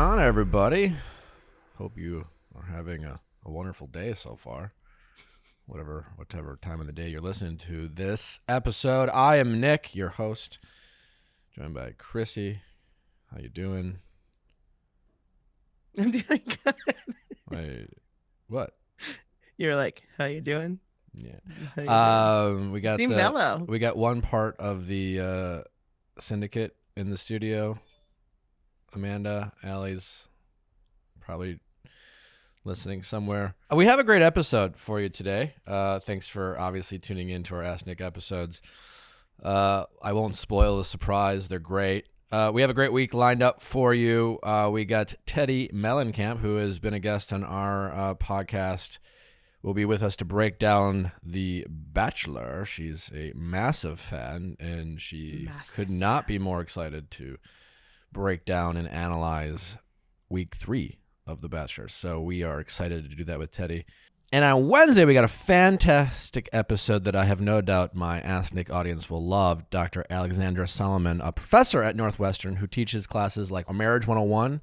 on, everybody? Hope you are having a wonderful day so far. Whatever time of the day you're listening to this episode. I am Nick, your host, joined by Chrissy. How you doing? I'm doing good. Wait, what? You're like, how you doing? Yeah. We got mellow. We got one part of the syndicate in the studio. Amanda, Allie's probably listening somewhere. We have a great episode for you today. Thanks for obviously tuning in to our Ask Nick episodes. I won't spoil the surprise. They're great. We have a great week lined up for you. We got Teddy Mellencamp, who has been a guest on our podcast, will be with us to break down The Bachelor. She's a massive fan, and she could not be more excited to break down and analyze week 3 of The Bachelor. So we are excited to do that with Teddy. And on Wednesday, we got a fantastic episode that I have no doubt my Ask Nick audience will love. Dr. Alexandra Solomon, a professor at Northwestern who teaches classes like Marriage 101.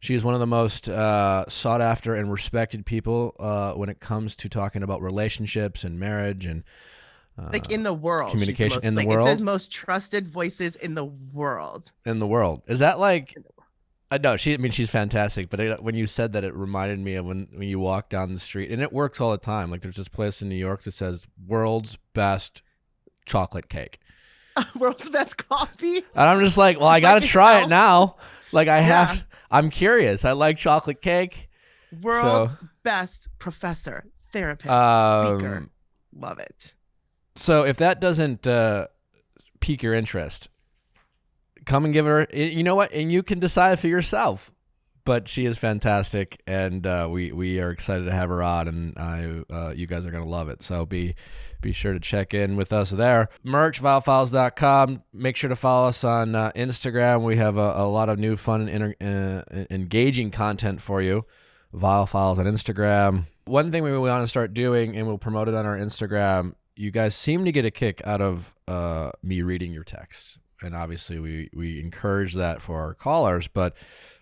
She is one of the most sought after and respected people when it comes to talking about relationships and marriage and like in the world. Communication in the world. It says most trusted voices in the world. In the world. Is that like... No, she's fantastic, but when you said that, it reminded me of when you walk down the street, and it works all the time. Like there's this place in New York that says world's best chocolate cake. World's best coffee? And I'm just like, well, I got to try it now. Like I'm curious. I like chocolate cake. World's best professor, therapist, speaker. Love it. So if that doesn't pique your interest, come and give her, you know what? And you can decide for yourself. But she is fantastic, and we are excited to have her on, and you guys are going to love it. So be sure to check in with us there. Merch, viallfiles.com. Make sure to follow us on Instagram. We have a lot of new fun and engaging content for you. Viall Files on Instagram. One thing we want to start doing, and we'll promote it on our Instagram, you guys seem to get a kick out of me reading your texts. And obviously we encourage that for our callers, but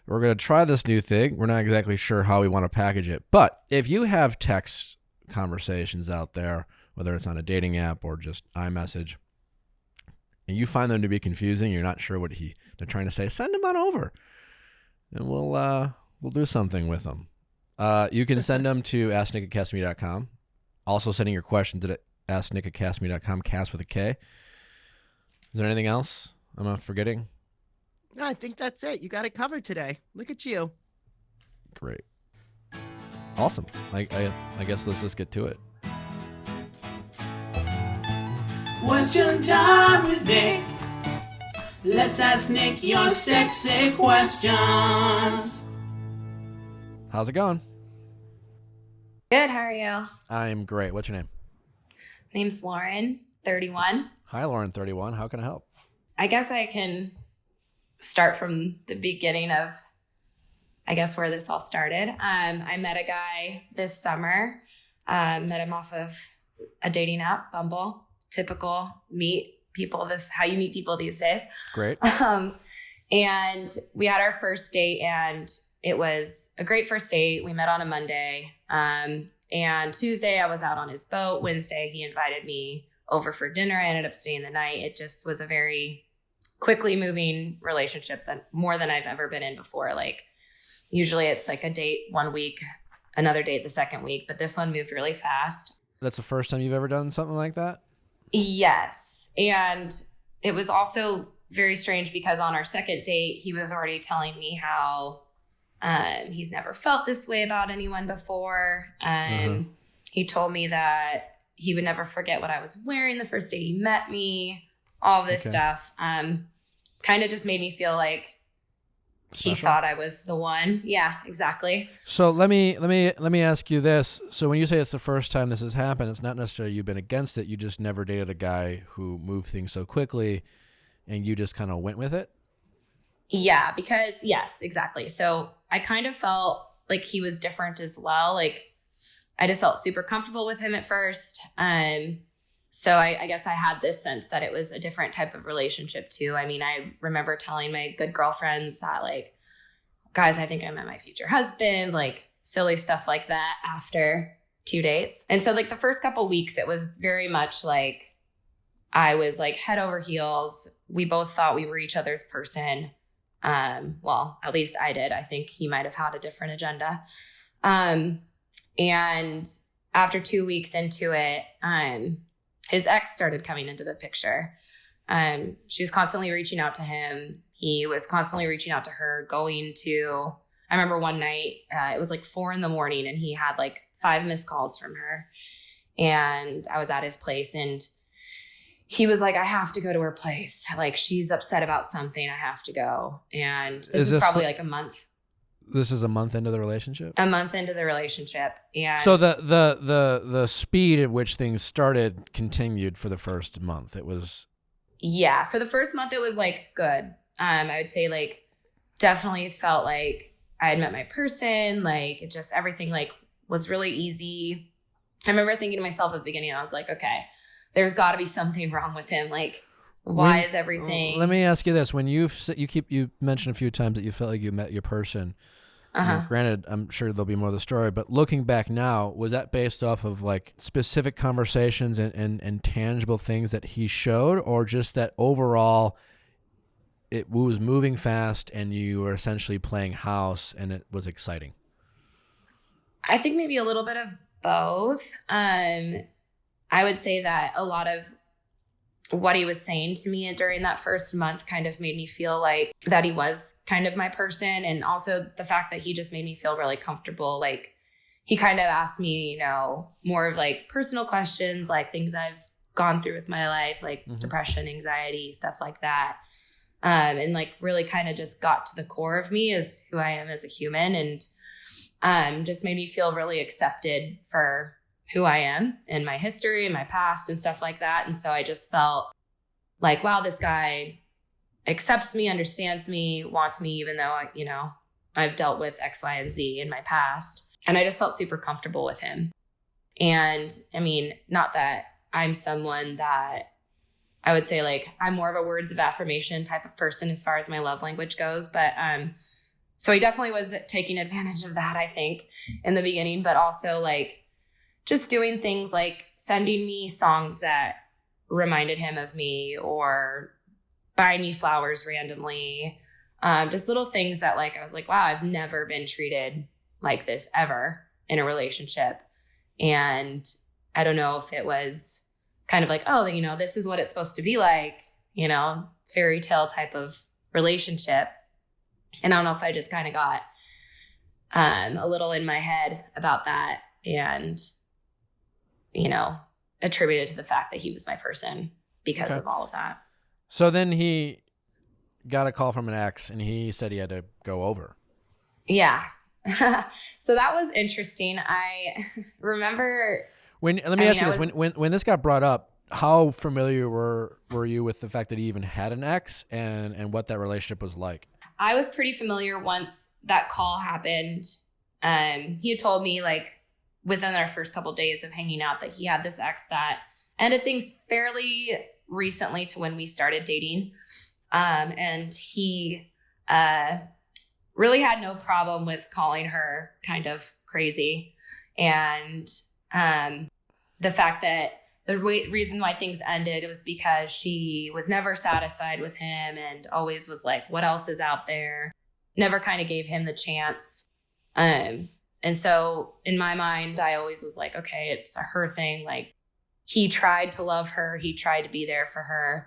we're going to try this new thing. We're not exactly sure how we want to package it. But if you have text conversations out there, whether it's on a dating app or just iMessage, and you find them to be confusing, you're not sure what they're trying to say, send them on over, and we'll do something with them. You can send them to asknickatcastme.com. Also sending your questions at asknickatcastme.com, cast with a K. Is there anything else I'm forgetting? No, I think that's it. You got it covered today. Look at you. Great. Awesome. I guess let's just get to it. Question time with Nick. Let's ask Nick your sexy questions. How's it going? Good. How are you? I'm great. What's your name? My name's Lauren, 31. Hi, Lauren, 31. How can I help? I guess I can start from the beginning of, I guess, where this all started. I met a guy this summer. Met him off of a dating app, Bumble. Typical how you meet people these days. Great. And we had our first date, and it was a great first date. We met on a Monday. And Tuesday I was out on his boat. Wednesday he invited me over for dinner. I ended up staying the night. It just was a very quickly moving relationship, that more than I've ever been in before. Like usually it's like a date one week, another date the second week, but this one moved really fast. That's the first time you've ever done something like that? Yes. And it was also very strange because on our second date, he was already telling me how he's never felt this way about anyone before. He told me that he would never forget what I was wearing the first day he met me, all this stuff. Kind of just made me feel like he thought I was the one. Yeah, exactly. So let me ask you this. So when you say it's the first time this has happened, it's not necessarily you've been against it. You just never dated a guy who moved things so quickly, and you just kind of went with it? Yeah, because yes, exactly. So I kind of felt like he was different as well. Like I just felt super comfortable with him at first. So I guess I had this sense that it was a different type of relationship too. I mean, I remember telling my good girlfriends that like, guys, I think I met my future husband, like silly stuff like that after 2 dates. And so like the first couple weeks, it was very much like I was like head over heels. We both thought we were each other's person. Well, at least I did. I think he might have had a different agenda. And after 2 weeks into it, his ex started coming into the picture. She was constantly reaching out to him. He was constantly reaching out to her, I remember one night, it was like 4 a.m. and he had like 5 missed calls from her. And I was at his place and he was like, I have to go to her place. Like, she's upset about something. I have to go. And this is probably like a month. This is a month into the relationship? A month into the relationship. And so the speed at which things started continued for the first month. It was... Yeah. For the first month, it was like good. I would say like definitely felt like I had met my person. Like it just, everything like was really easy. I remember thinking to myself at the beginning, I was like, okay, there's got to be something wrong with him. Like, why is everything? Let me ask you this: when you mentioned a few times that you felt like you met your person. Granted, I'm sure there'll be more of the story, but looking back now, was that based off of like specific conversations and tangible things that he showed, or just that overall it was moving fast and you were essentially playing house and it was exciting? I think maybe a little bit of both. I would say that a lot of what he was saying to me during that first month kind of made me feel like that he was kind of my person. And also the fact that he just made me feel really comfortable. Like he kind of asked me, you know, more of like personal questions, like things I've gone through with my life, like depression, anxiety, stuff like that. And like really kind of just got to the core of me as who I am as a human, and just made me feel really accepted for who I am and my history and my past and stuff like that. And so I just felt like, wow, this guy accepts me, understands me, wants me, even though I've dealt with X, Y, and Z in my past. And I just felt super comfortable with him. And I mean, not that I'm someone that I would say like, I'm more of a words of affirmation type of person as far as my love language goes. But, so he definitely was taking advantage of that, I think, in the beginning, but also like, just doing things like sending me songs that reminded him of me, or buying me flowers randomly. Just little things that like, I was like, wow, I've never been treated like this ever in a relationship. And I don't know if it was kind of like, oh, you know, this is what it's supposed to be like, you know, fairy tale type of relationship. And I don't know if I just kind of got a little in my head about that, and you know, attributed to the fact that he was my person because of all of that. So then he got a call from an ex and he said he had to go over. Yeah. So that was interesting. I remember when this got brought up, how familiar were you with the fact that he even had an ex and what that relationship was like? I was pretty familiar once that call happened. He had told me like within our first couple of days of hanging out that he had this ex that ended things fairly recently to when we started dating. And he really had no problem with calling her kind of crazy. And the fact that the reason why things ended was because she was never satisfied with him and always was like, what else is out there? Never kind of gave him the chance. And so in my mind, I always was like, okay, it's a her thing. Like he tried to love her. He tried to be there for her.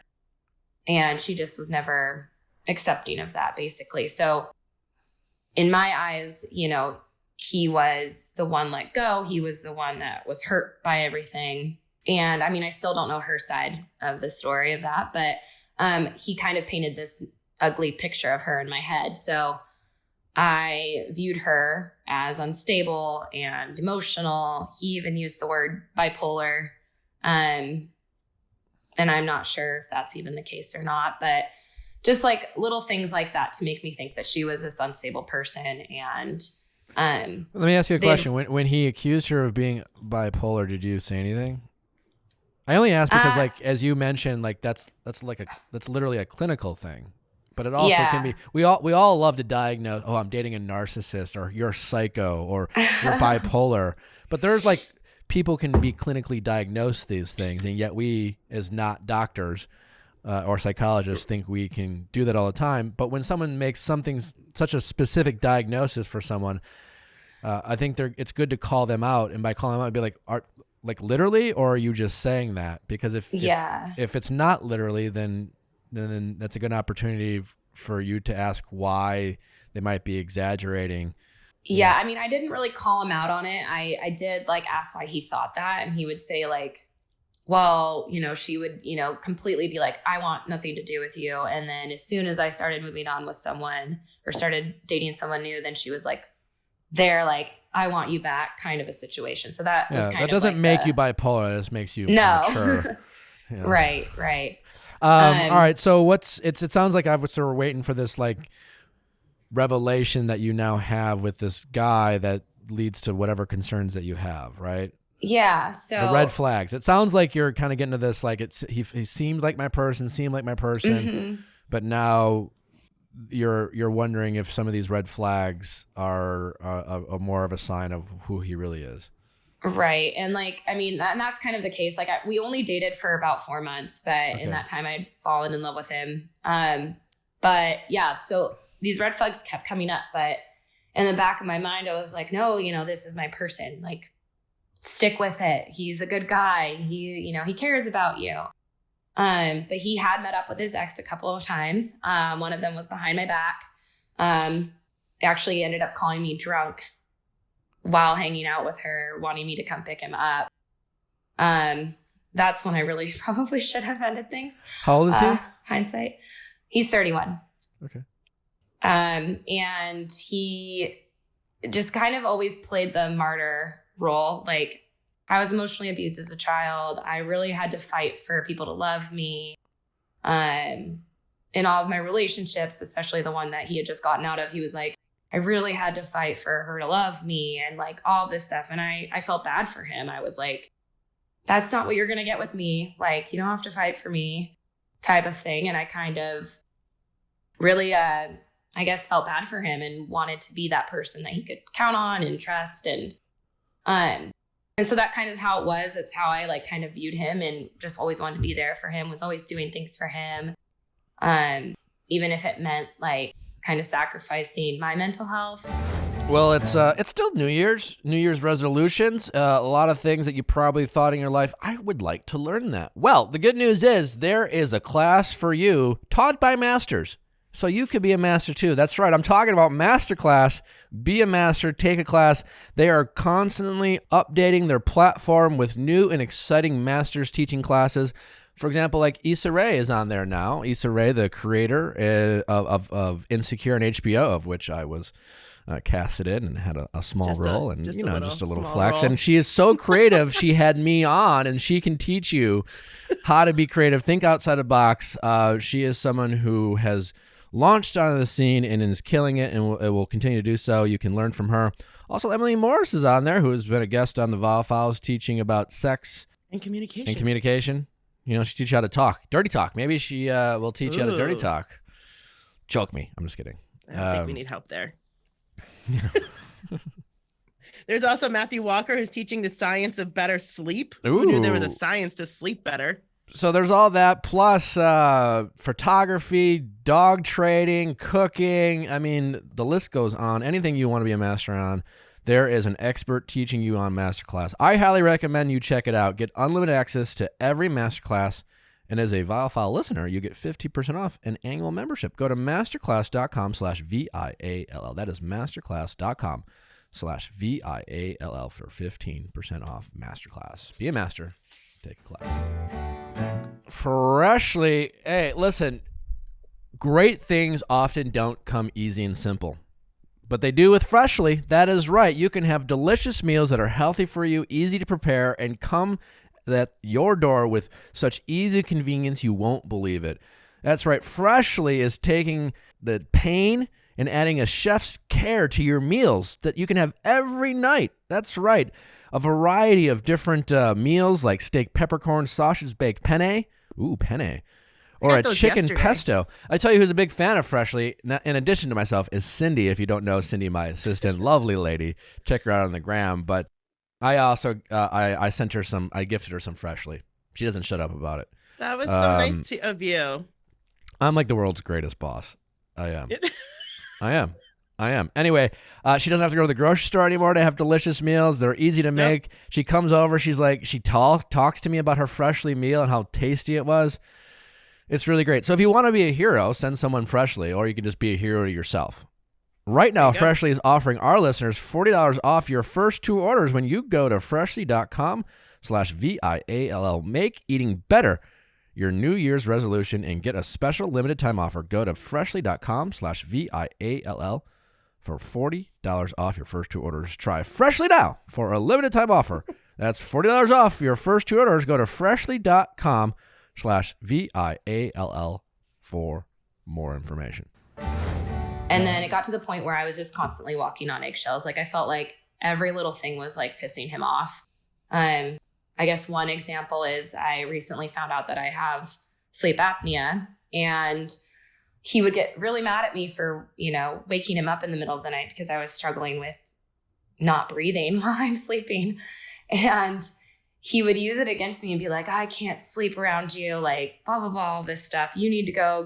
And she just was never accepting of that, basically. So in my eyes, you know, he was the one let go. He was the one that was hurt by everything. And I mean, I still don't know her side of the story of that, but he kind of painted this ugly picture of her in my head. So I viewed her as unstable and emotional. He even used the word bipolar. And I'm not sure if that's even the case or not, but just like little things like that to make me think that she was this unstable person. And let me ask you a question. When he accused her of being bipolar, did you say anything? I only ask because like, as you mentioned, like that's literally a clinical thing. But it also can be, we all love to diagnose, oh, I'm dating a narcissist, or you're a psycho, or you're bipolar. But there's like, people can be clinically diagnosed these things, and yet we, as not doctors or psychologists, think we can do that all the time. But when someone makes something, such a specific diagnosis for someone, I think it's good to call them out. And by calling them out, be like, like literally, or are you just saying that? Because if it's not literally, then that's a good opportunity for you to ask why they might be exaggerating. Yeah, I mean, I didn't really call him out on it. I did like ask why he thought that, and he would say like, well, you know, she would, you know, completely be like, I want nothing to do with you. And then as soon as I started moving on with someone or started dating someone new, then she was like, they're like, I want you back kind of a situation. So that was kind of, that doesn't like make you bipolar. It just makes you mature. Yeah. Right. All right. So it sounds like I was sort of waiting for this like revelation that you now have with this guy that leads to whatever concerns that you have, right? Yeah. So the red flags. It sounds like you're kind of getting to this, like he seemed like my person, but now you're wondering if some of these red flags are a more of a sign of who he really is. Right. And like, I mean, and that's kind of the case. Like we only dated for about 4 months, but in that time I'd fallen in love with him. But yeah, so these red flags kept coming up, but in the back of my mind, I was like, no, you know, this is my person. Like, stick with it. He's a good guy. He cares about you. But he had met up with his ex a couple of times. One of them was behind my back. Actually ended up calling me drunk while hanging out with her, wanting me to come pick him up. That's when I really probably should have ended things. How old is he? Hindsight. He's 31. Okay. And he just kind of always played the martyr role. Like, I was emotionally abused as a child. I really had to fight for people to love me. In all of my relationships, especially the one that he had just gotten out of, he was like, I really had to fight for her to love me and like all this stuff. And I felt bad for him. I was like, that's not what you're going to get with me. Like, you don't have to fight for me type of thing. And I kind of really, I guess, felt bad for him and wanted to be that person that he could count on and trust. And so that kind of how it was. It's how I like kind of viewed him and just always wanted to be there for him, was always doing things for him. Even if it meant like kind of sacrificing my mental health. Well, it's still New Year's resolutions. A lot of things that you probably thought in your life, I would like to learn that. Well, the good news is there is a class for you taught by masters. So you could be a master too. That's right. I'm talking about Masterclass. Be a master, take a class. They are constantly updating their platform with new and exciting masters teaching classes. For example, like Issa Rae is on there now. Issa Rae, the creator of Insecure and HBO, of which I was casted in and had a small role and just a little flex. Role. And she is so creative. She had me on, and she can teach you how to be creative, think outside the box. She is someone who has launched onto the scene and is killing it, and will continue to do so. You can learn from her. Also, Emily Morris is on there, who has been a guest on the Viall Files, teaching about sex and communication. You know, she teaches you how to talk. Dirty talk. Maybe she will teach you how to dirty talk. Joke me. I'm just kidding. I don't think we need help there. There's also Matthew Walker, who's teaching the science of better sleep. Who knew there was a science to sleep better? So there's all that, plus photography, dog trading, cooking. I mean, the list goes on. Anything you want to be a master on, there is an expert teaching you on Masterclass. I highly recommend you check it out. Get unlimited access to every Masterclass. And as a Viall File listener, you get 50% off an annual membership. Go to masterclass.com/VIALL. That is masterclass.com/VIALL for 15% off Masterclass. Be a master. Take a class. Freshly. Hey, listen. Great things often don't come easy and simple. But they do with Freshly. That is right. You can have delicious meals that are healthy for you, easy to prepare, and come at your door with such easy convenience you won't believe it. That's right. Freshly is taking the pain and adding a chef's care to your meals that you can have every night. That's right. A variety of different meals like steak, peppercorn, sausage, baked penne. Ooh, penne. or had a those chicken yesterday. pesto. I tell you who's a big fan of Freshly, in addition to myself, is Cindy. If you don't know Cindy, my assistant, lovely lady. Check her out on the gram. But I also I sent her some. I gifted her some Freshly. She doesn't shut up about it. That was so nice of you. I'm like the world's greatest boss. I am. I am. Anyway, she doesn't have to go to the grocery store anymore to have delicious meals. They're easy to make. Yep. She comes over. She's like, she talks to me about her Freshly meal and how tasty it was. It's really great. So if you want to be a hero, send someone Freshly, or you can just be a hero to yourself. Right now, Freshly is offering our listeners $40 off your first 2 orders when you go to freshly.com/VIALL. Make eating better your New Year's resolution and get a special limited time offer. Go to freshly.com/VIALL for $40 off your first 2 orders. Try Freshly now for a limited time offer. That's $40 off your first 2 orders. Go to freshly.com/VIALL for more information. And then it got to the point where I was just constantly walking on eggshells. Like I felt like every little thing was like pissing him off. I guess one example is I recently found out that I have sleep apnea, and he would get really mad at me for, waking him up in the middle of the night because I was struggling with not breathing while I'm sleeping. And he would use it against me and be like, I can't sleep around you, like blah, blah, blah, all this stuff. You need to go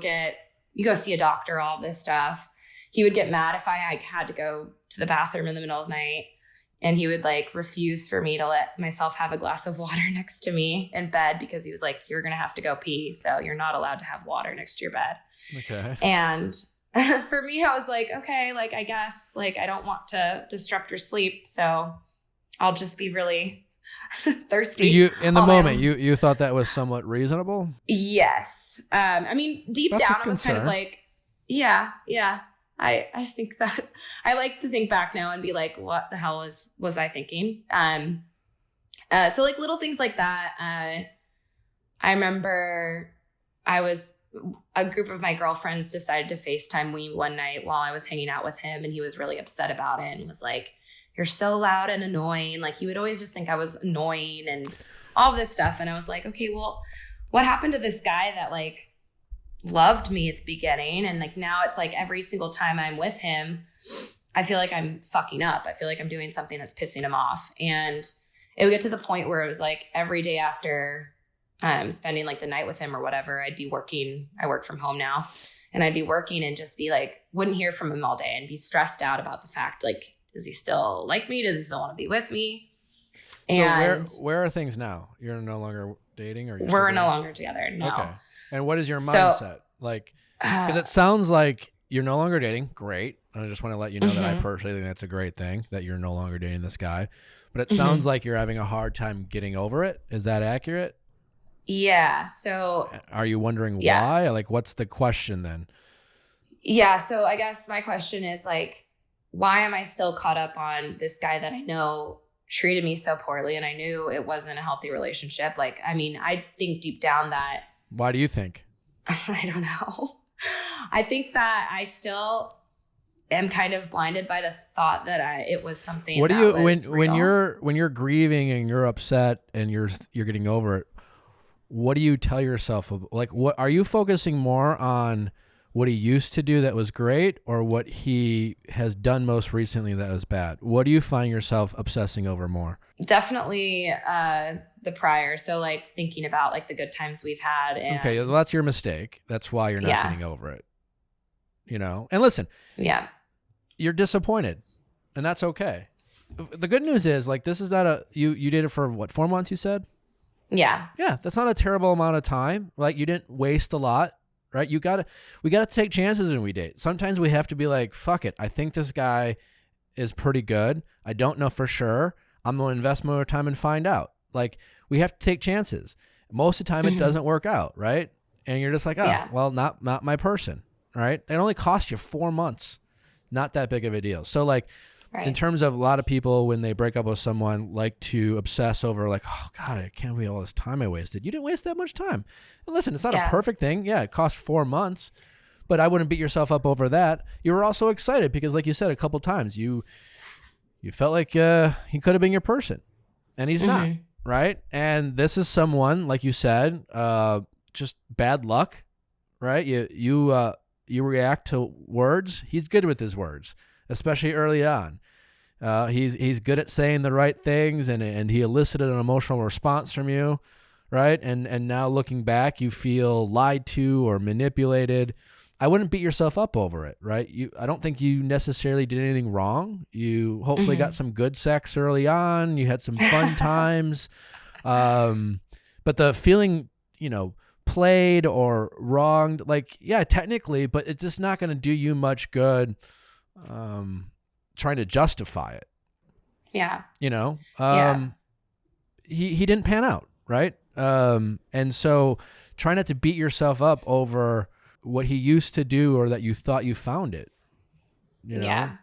see a doctor, all this stuff. He would get mad if I had to go to the bathroom in the middle of the night. And he would like refuse for me to let myself have a glass of water next to me in bed because he was like, you're going to have to go pee. So you're not allowed to have water next to your bed. Okay. And for me, I was like, okay, like, I guess like, I don't want to disrupt your sleep. So I'll just be really thirsty. In the moment, you thought that was somewhat reasonable? Yes. I mean, deep That's down, I was kind of like, yeah. I think that I like to think back now and be like, what the hell was I thinking? So like little things like that. I remember a group of my girlfriends decided to FaceTime me one night while I was hanging out with him, and he was really upset about it and was like, you're so loud and annoying. Like he would always just think I was annoying and all this stuff. And I was like, okay, well, what happened to this guy that like loved me at the beginning? And like now it's like every single time I'm with him, I feel like I'm fucking up. I feel like I'm doing something that's pissing him off. And it would get to the point where it was like every day after spending like the night with him or whatever, I'd be working. I work from home now, and I'd be working and just be like, wouldn't hear from him all day and be stressed out about the fact, like, does he still like me? Does he still want to be with me? And so where are things now? You're no longer dating, or we're no longer together. No. Okay. And what is your mindset? Like, because it sounds like you're no longer dating. Great. I just want to let you know that I personally think that's a great thing that you're no longer dating this guy. But it sounds like you're having a hard time getting over it. Is that accurate? Yeah. So are you wondering why? Like, what's the question then? Yeah. So I guess my question is like, why am I still caught up on this guy that I know treated me so poorly, and I knew it wasn't a healthy relationship? Like, I mean, I think deep down that. Why do you think? I don't know. I think that I still am kind of blinded by the thought that it was something. What do that you was real. when you're grieving and you're upset and you're getting over it? What do you tell yourself? Like, what are you focusing more on? What he used to do that was great, or what he has done most recently that was bad? What do you find yourself obsessing over more? Definitely the prior. So like thinking about like the good times we've had. And okay, well, that's your mistake. That's why you're not getting over it. And listen, you're disappointed, and that's okay. The good news is, like, this is not you did it for what, 4 months, you said? Yeah. Yeah, that's not a terrible amount of time. Like, you didn't waste a lot. Right? We got to take chances when we date. Sometimes we have to be like, fuck it. I think this guy is pretty good. I don't know for sure. I'm going to invest more time and find out. Like, we have to take chances. Most of the time it doesn't work out, right? And you're just like, well, not my person, right? It only cost you 4 months. Not that big of a deal. So like, in terms of a lot of people, when they break up with someone, like to obsess over like, oh God, I can't believe all this time I wasted. You didn't waste that much time. And listen, it's not a perfect thing. Yeah, it cost 4 months, but I wouldn't beat yourself up over that. You were also excited because, like you said a couple times, you felt like he could have been your person, and he's not, right? And this is someone, like you said, just bad luck. right? You react to words. He's good with his words, especially early on. He's good at saying the right things, and he elicited an emotional response from you, right? And now looking back, you feel lied to or manipulated. I wouldn't beat yourself up over it, right? I don't think you necessarily did anything wrong. You hopefully got some good sex early on. You had some fun times. But the feeling, played or wronged, like, yeah, technically, but it's just not going to do you much good trying to justify it. Yeah. He didn't pan out, right? And so try not to beat yourself up over what he used to do or that you thought you found it. Yeah.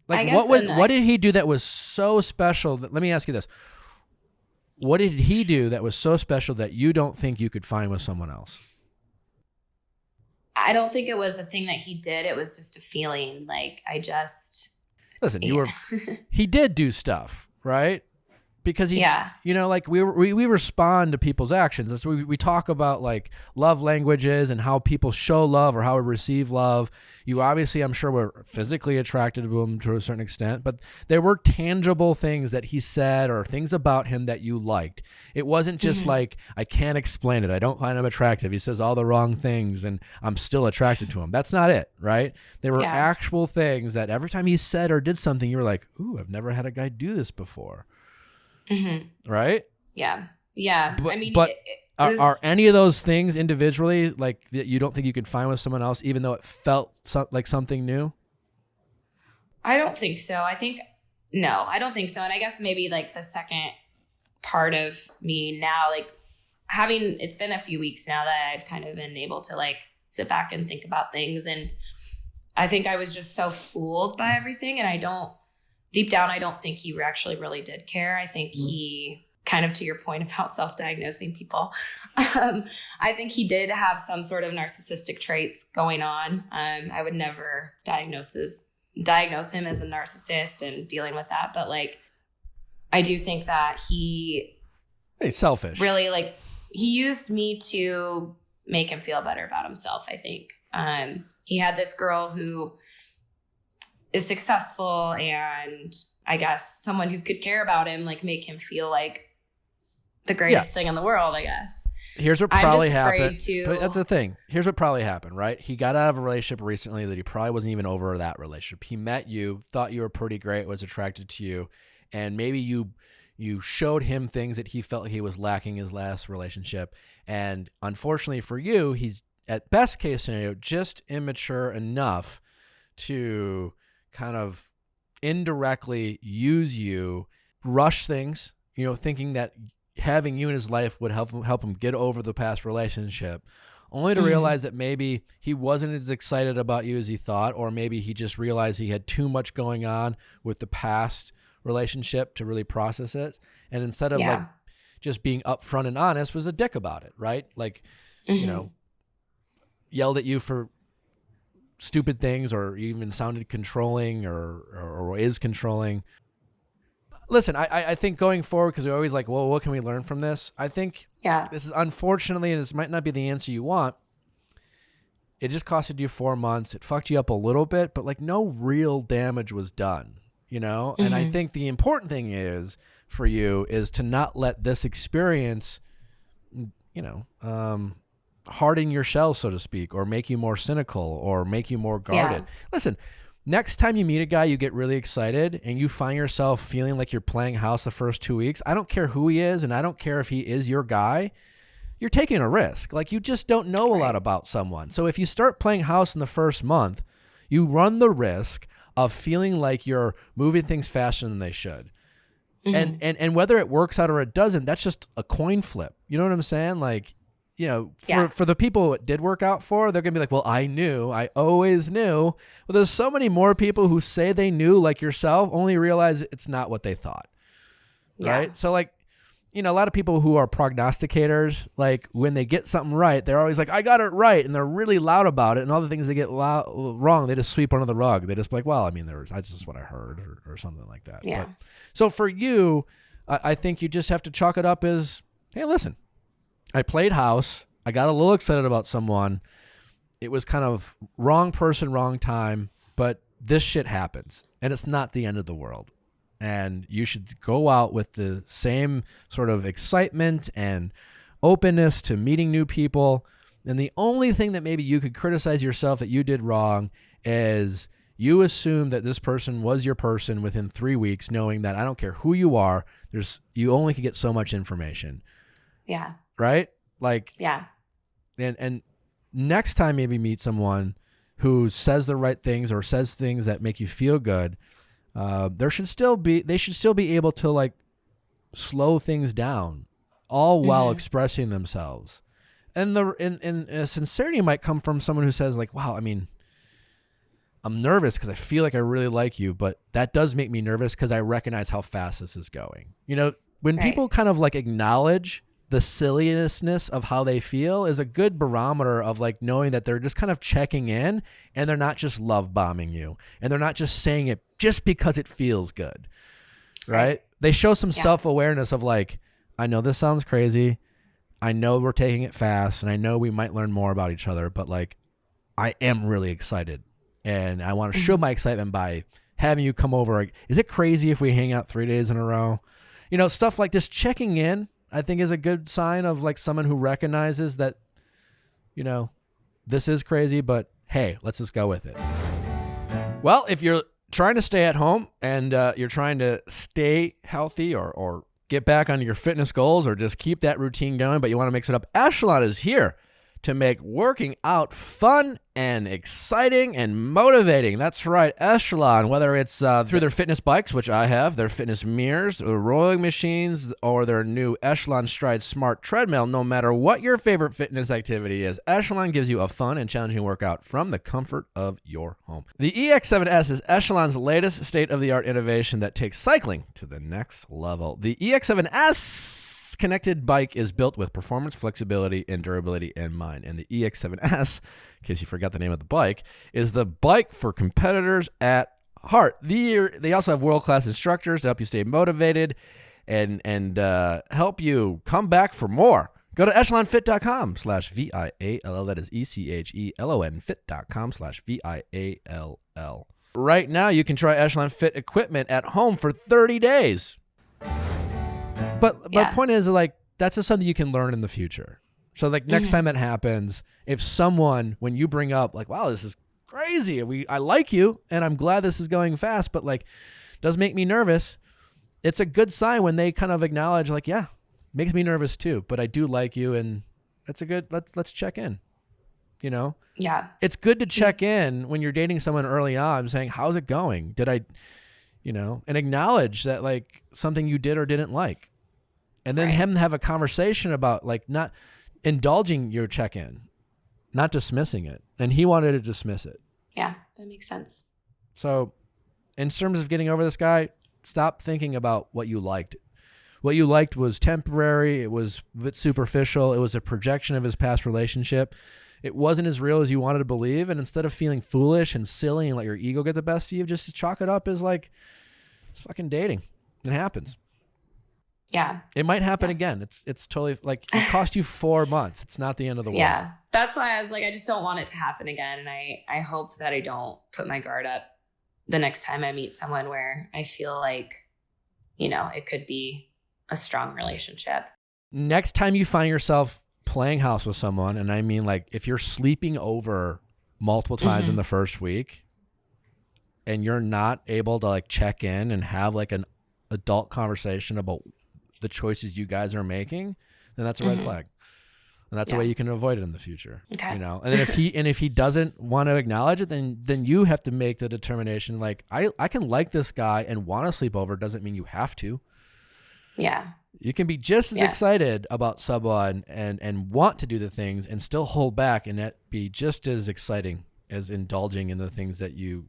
Like what did he do that was so special let me ask you this. What did he do that was so special that you don't think you could find with someone else? I don't think it was a thing that he did. It was just a feeling. Like Listen, he did do stuff, right? Because like we respond to people's actions. That's we talk about like love languages and how people show love or how we receive love. You obviously, I'm sure, were physically attracted to him to a certain extent, but there were tangible things that he said or things about him that you liked. It wasn't just like, I can't explain it. I don't find him attractive. He says all the wrong things and I'm still attracted to him. That's not it, right? There were actual things that every time he said or did something, you were like, ooh, I've never had a guy do this before. Right? Yeah. Are any of those things individually like that you don't think you could find with someone else, even though it felt like something new? I don't think so. I don't think so. And I guess maybe like the second part of me now, like it's been a few weeks now that I've kind of been able to like sit back and think about things. And I think I was just so fooled by everything. And deep down, I don't think he actually really did care. I think he, kind of to your point about self-diagnosing people, I think he did have some sort of narcissistic traits going on. I would never diagnose him as a narcissist and dealing with that. But like, I do think that he's selfish. Really, like, he used me to make him feel better about himself, I think. He had this girl who is successful and I guess someone who could care about him, like make him feel like the greatest thing in the world, I guess. Here's what probably happened. But that's the thing. Here's what probably happened, right? He got out of a relationship recently that he probably wasn't even over that relationship. He met you, thought you were pretty great, was attracted to you, and maybe you showed him things that he felt he was lacking in his last relationship. And unfortunately for you, he's at best case scenario just immature enough to kind of indirectly use you, rush things, thinking that having you in his life would help him get over the past relationship, only to realize that maybe he wasn't as excited about you as he thought, or maybe he just realized he had too much going on with the past relationship to really process it. And instead of like just being upfront and honest, was a dick about it, right? Like, yelled at you for stupid things or even sounded controlling or is controlling. Listen, I think going forward, because we're always like, well, what can we learn from this? I think this is unfortunately, and this might not be the answer you want. It just costed you 4 months. It fucked you up a little bit, but like no real damage was done, And I think the important thing is for you is to not let this experience, harden your shell, so to speak, or make you more cynical or make you more guarded. Listen, next time you meet a guy, you get really excited and you find yourself feeling like you're playing house the first 2 weeks. I don't care who he is, and I don't care if he is your guy. You're taking a risk. Like, you just don't know a lot about someone. So if you start playing house in the first month, you run the risk of feeling like you're moving things faster than they should. And whether it works out or it doesn't, that's just a coin flip. You know what I'm saying? Like, for the people it did work out for, they're going to be like, well, I always knew. Well, there's so many more people who say they knew, like yourself, only realize it's not what they thought. Right? So like, a lot of people who are prognosticators, like when they get something right, they're always like, I got it right. And they're really loud about it. And all the things they get wrong, they just sweep under the rug. They just be like, well, that's just what I heard or something like that. Yeah. But, so for you, I think you just have to chalk it up as, hey, listen, I played house. I got a little excited about someone. it was kind of wrong person, wrong time, but this shit happens and it's not the end of the world. And you should go out with the same sort of excitement and openness to meeting new people. And the only thing that maybe you could criticize yourself that you did wrong is you assumed that this person was your person within 3 weeks, knowing that I don't care who you are, you only can get so much information. Yeah. Right? Like, yeah. And next time maybe meet someone who says the right things or says things that make you feel good. They should still be able to like slow things down, all while expressing themselves. And sincerity might come from someone who says like, wow, I mean, I'm nervous because I feel like I really like you, but that does make me nervous because I recognize how fast this is going. You know, when people kind of like acknowledge the silliness of how they feel is a good barometer of like knowing that they're just kind of checking in and they're not just love bombing you and they're not just saying it just because it feels good. Right? They show some self-awareness of like, I know this sounds crazy. I know we're taking it fast and I know we might learn more about each other, but like, I am really excited and I want to show my excitement by having you come over. Is it crazy if we hang out 3 days in a row? You know, stuff like this, checking in, I think is a good sign of like someone who recognizes that, you know, this is crazy, but hey, let's just go with it. Well, if you're trying to stay at home and you're trying to stay healthy or get back on your fitness goals or just keep that routine going, but you want to mix it up, Echelon is here to make working out fun and exciting and motivating. That's right, Echelon, whether it's through their fitness bikes, which I have, their fitness mirrors, the rowing machines, or their new Echelon Stride Smart Treadmill, no matter what your favorite fitness activity is, Echelon gives you a fun and challenging workout from the comfort of your home. The EX7S is Echelon's latest state-of-the-art innovation that takes cycling to the next level. The EX7S connected bike is built with performance, flexibility, and durability in mind. And the EX7S, in case you forgot the name of the bike, is the bike for competitors at heart. They also have world-class instructors to help you stay motivated and help you come back for more. Go to echelonfit.com/VIALL. That is ECHELON fit.com/VIALL. Right now, you can try Echelon Fit equipment at home for 30 days. But my point is, like, that's just something you can learn in the future. So, like, next time it happens, if someone, when you bring up, like, wow, this is crazy, I like you, and I'm glad this is going fast, but, like, does make me nervous, it's a good sign when they kind of acknowledge, like, yeah, makes me nervous too, but I do like you, and that's a good, let's check in, you know? Yeah. It's good to check in when you're dating someone early on, saying, how's it going? You know, and acknowledge that, like, something you did or didn't like. And then have a conversation about, like, not indulging your check-in, not dismissing it. And he wanted to dismiss it. Yeah, that makes sense. So in terms of getting over this guy, stop thinking about what you liked. What you liked was temporary. It was a bit superficial. It was a projection of his past relationship. It wasn't as real as you wanted to believe. And instead of feeling foolish and silly and let your ego get the best of you, just chalk it up as, like, it's fucking dating. It happens. Yeah. It might happen again. It's totally, like, it cost you 4 months. It's not the end of the world. Yeah. That's why I was like, I just don't want it to happen again. And I hope that I don't put my guard up the next time I meet someone where I feel like, you know, it could be a strong relationship. Next time you find yourself playing house with someone, and I mean, like, if you're sleeping over multiple times in the first week and you're not able to, like, check in and have, like, an adult conversation about the choices you guys are making, then that's a red flag. And that's a way you can avoid it in the future. Okay. You know, and then if he doesn't want to acknowledge it, then you have to make the determination, like, I can like this guy and want to sleep over, doesn't mean you have to. Yeah. You can be just as excited about someone and want to do the things and still hold back, and that be just as exciting as indulging in the things that you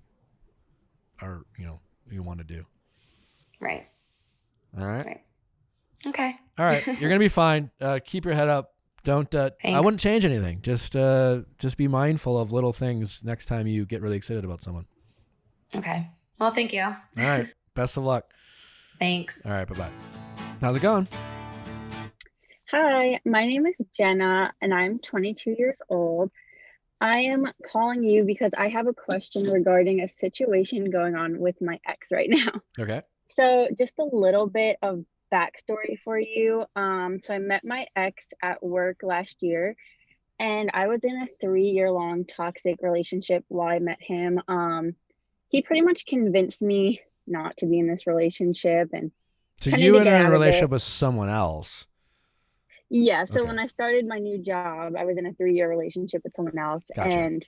are, you know, you want to do. Right. All right. Right. Okay. All right. You're going to be fine. Keep your head up. Don't, I wouldn't change anything. Just be mindful of little things next time you get really excited about someone. Okay. Well, thank you. All right. Best of luck. Thanks. All right. Bye-bye. How's it going? Hi, my name is Jenna and I'm 22 years old. I am calling you because I have a question regarding a situation going on with my ex right now. Okay. So just a little bit of backstory for you. So I met my ex at work last year, and I was in a 3-year long toxic relationship while I met him. He pretty much convinced me not to be in this relationship and So kind of you to were get in a out of it. relationship with someone else. Yeah, so Okay. when I started my new job, I was in a 3-year relationship with someone else, Gotcha. and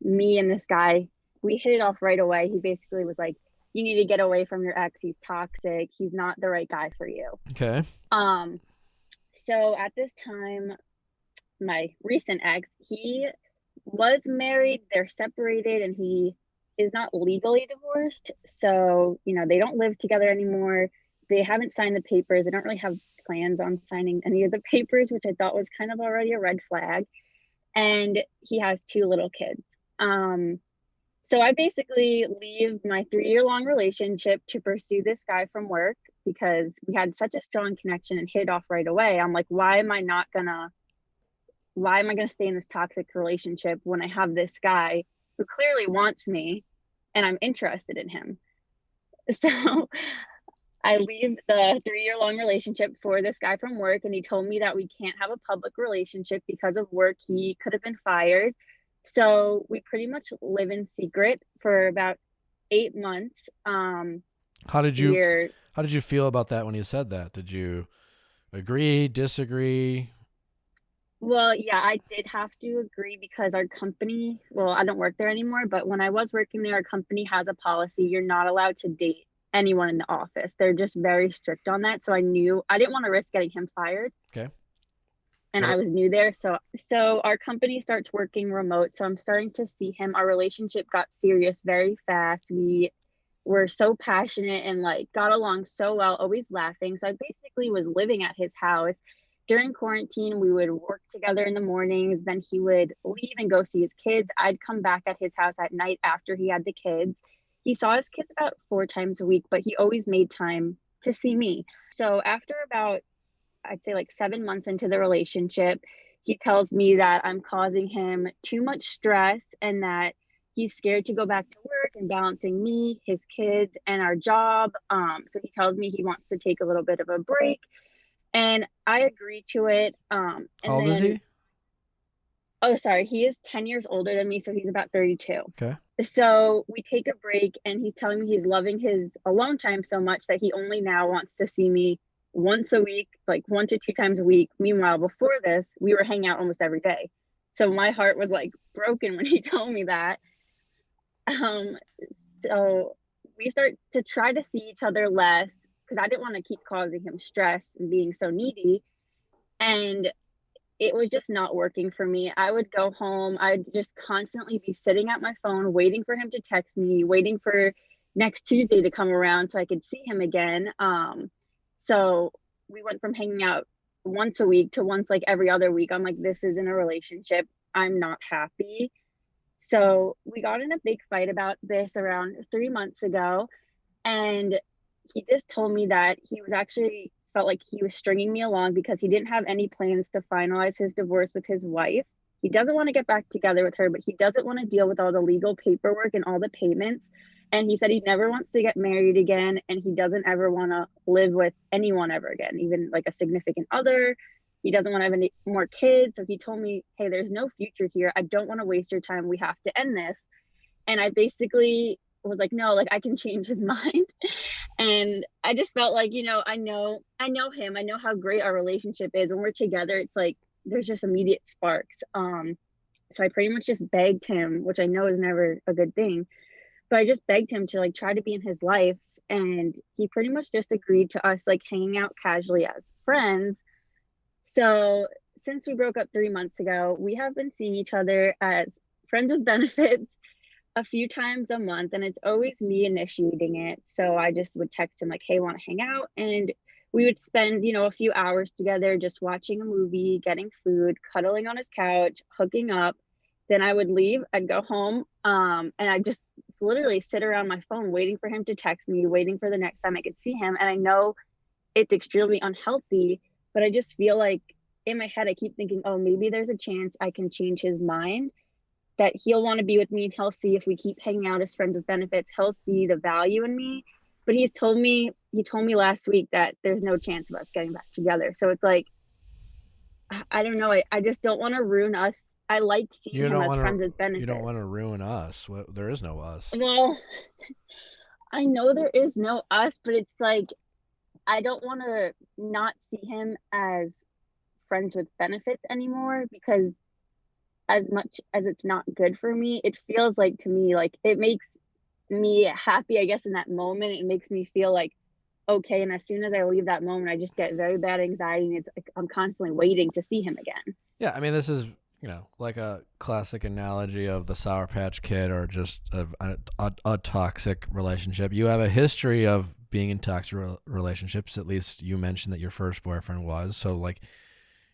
me and this guy, we hit it off right away. He basically was like, "You need to get away from your ex. He's toxic. He's not the right guy for you." Okay. So at this time, my recent ex, he was married, they're separated, and he is not legally divorced. So, they don't live together anymore. They haven't signed the papers. They don't really have plans on signing any of the papers, which I thought was kind of already a red flag. And he has 2 little kids. So I basically leave my 3-year long relationship to pursue this guy from work because we had such a strong connection and hit off right away. I'm like, why am I gonna stay in this toxic relationship when I have this guy who clearly wants me and I'm interested in him? So I leave the 3-year long relationship for this guy from work, and he told me that we can't have a public relationship because of work. He could have been fired. So we pretty much live in secret for about 8 months. How did you feel about that when you said that? Did you agree, disagree? Well, yeah, I did have to agree because our company, well, I don't work there anymore, but when I was working there, our company has a policy. You're not allowed to date anyone in the office. They're just very strict on that. So I knew I didn't want to risk getting him fired. Okay. And I was new there. So our company starts working remote. So I'm starting to see him. Our relationship got serious very fast. We were so passionate and got along so well, always laughing. So I basically was living at his house. During quarantine, we would work together in the mornings. Then he would leave and go see his kids. I'd come back at his house at night after he had the kids. He saw his kids about 4 times a week, but he always made time to see me. So after about, I'd say 7 months into the relationship, he tells me that I'm causing him too much stress and that he's scared to go back to work and balancing me, his kids, and our job. So he tells me he wants to take a little bit of a break. And I agree to it. How old is he? Oh, sorry. He is 10 years older than me, so he's about 32. Okay. So we take a break, and he's telling me he's loving his alone time so much that he only now wants to see me once a week, 1 to 2 times a week. Meanwhile, before this, we were hanging out almost every day. So my heart was broken when he told me that. So we start to try to see each other less because I didn't want to keep causing him stress and being so needy. And it was just not working for me. I would go home. I'd just constantly be sitting at my phone, waiting for him to text me, waiting for next Tuesday to come around so I could see him again. So we went from hanging out once a week to once every other week. I'm like, this isn't a relationship. I'm not happy. So we got in a big fight about this around 3 months ago. And he just told me that he was actually felt like he was stringing me along because he didn't have any plans to finalize his divorce with his wife. He doesn't want to get back together with her, but he doesn't want to deal with all the legal paperwork and all the payments. And he said he never wants to get married again. And he doesn't ever want to live with anyone ever again, even a significant other. He doesn't want to have any more kids. So he told me, hey, there's no future here. I don't want to waste your time. We have to end this. And I basically was like, no, I can change his mind. And I just felt I know him. I know how great our relationship is. When we're together, it's there's just immediate sparks. So I pretty much just begged him, which I know is never a good thing, but I just begged him to try to be in his life. And he pretty much just agreed to us hanging out casually as friends. So since we broke up 3 months ago, we have been seeing each other as friends with benefits a few times a month, and it's always me initiating it. So I just would text him hey, want to hang out? And we would spend, a few hours together just watching a movie, getting food, cuddling on his couch, hooking up. Then I would leave, I'd go home, and I'd just literally sit around my phone waiting for him to text me, waiting for the next time I could see him. And I know it's extremely unhealthy, but I just feel in my head, I keep thinking, oh, maybe there's a chance I can change his mind. that he'll want to be with me, and he'll see if we keep hanging out as friends with benefits, he'll see the value in me. But he told me last week that there's no chance of us getting back together. So it's like, I don't know. I just don't want to ruin us. I like seeing him as friends with benefits. You don't want to ruin us. There is no us. Well, I know there is no us, but it's like, I don't want to not see him as friends with benefits anymore, because as much as it's not good for me, it feels like, to me, like it makes me happy, I guess, in that moment. It makes me feel like okay, and as soon as I leave that moment, I just get very bad anxiety, and it's like I'm constantly waiting to see him again. Yeah, I mean, this is, like a classic analogy of the Sour Patch Kid, or just a toxic relationship. You have a history of being in toxic relationships. At least you mentioned that your first boyfriend was. So like,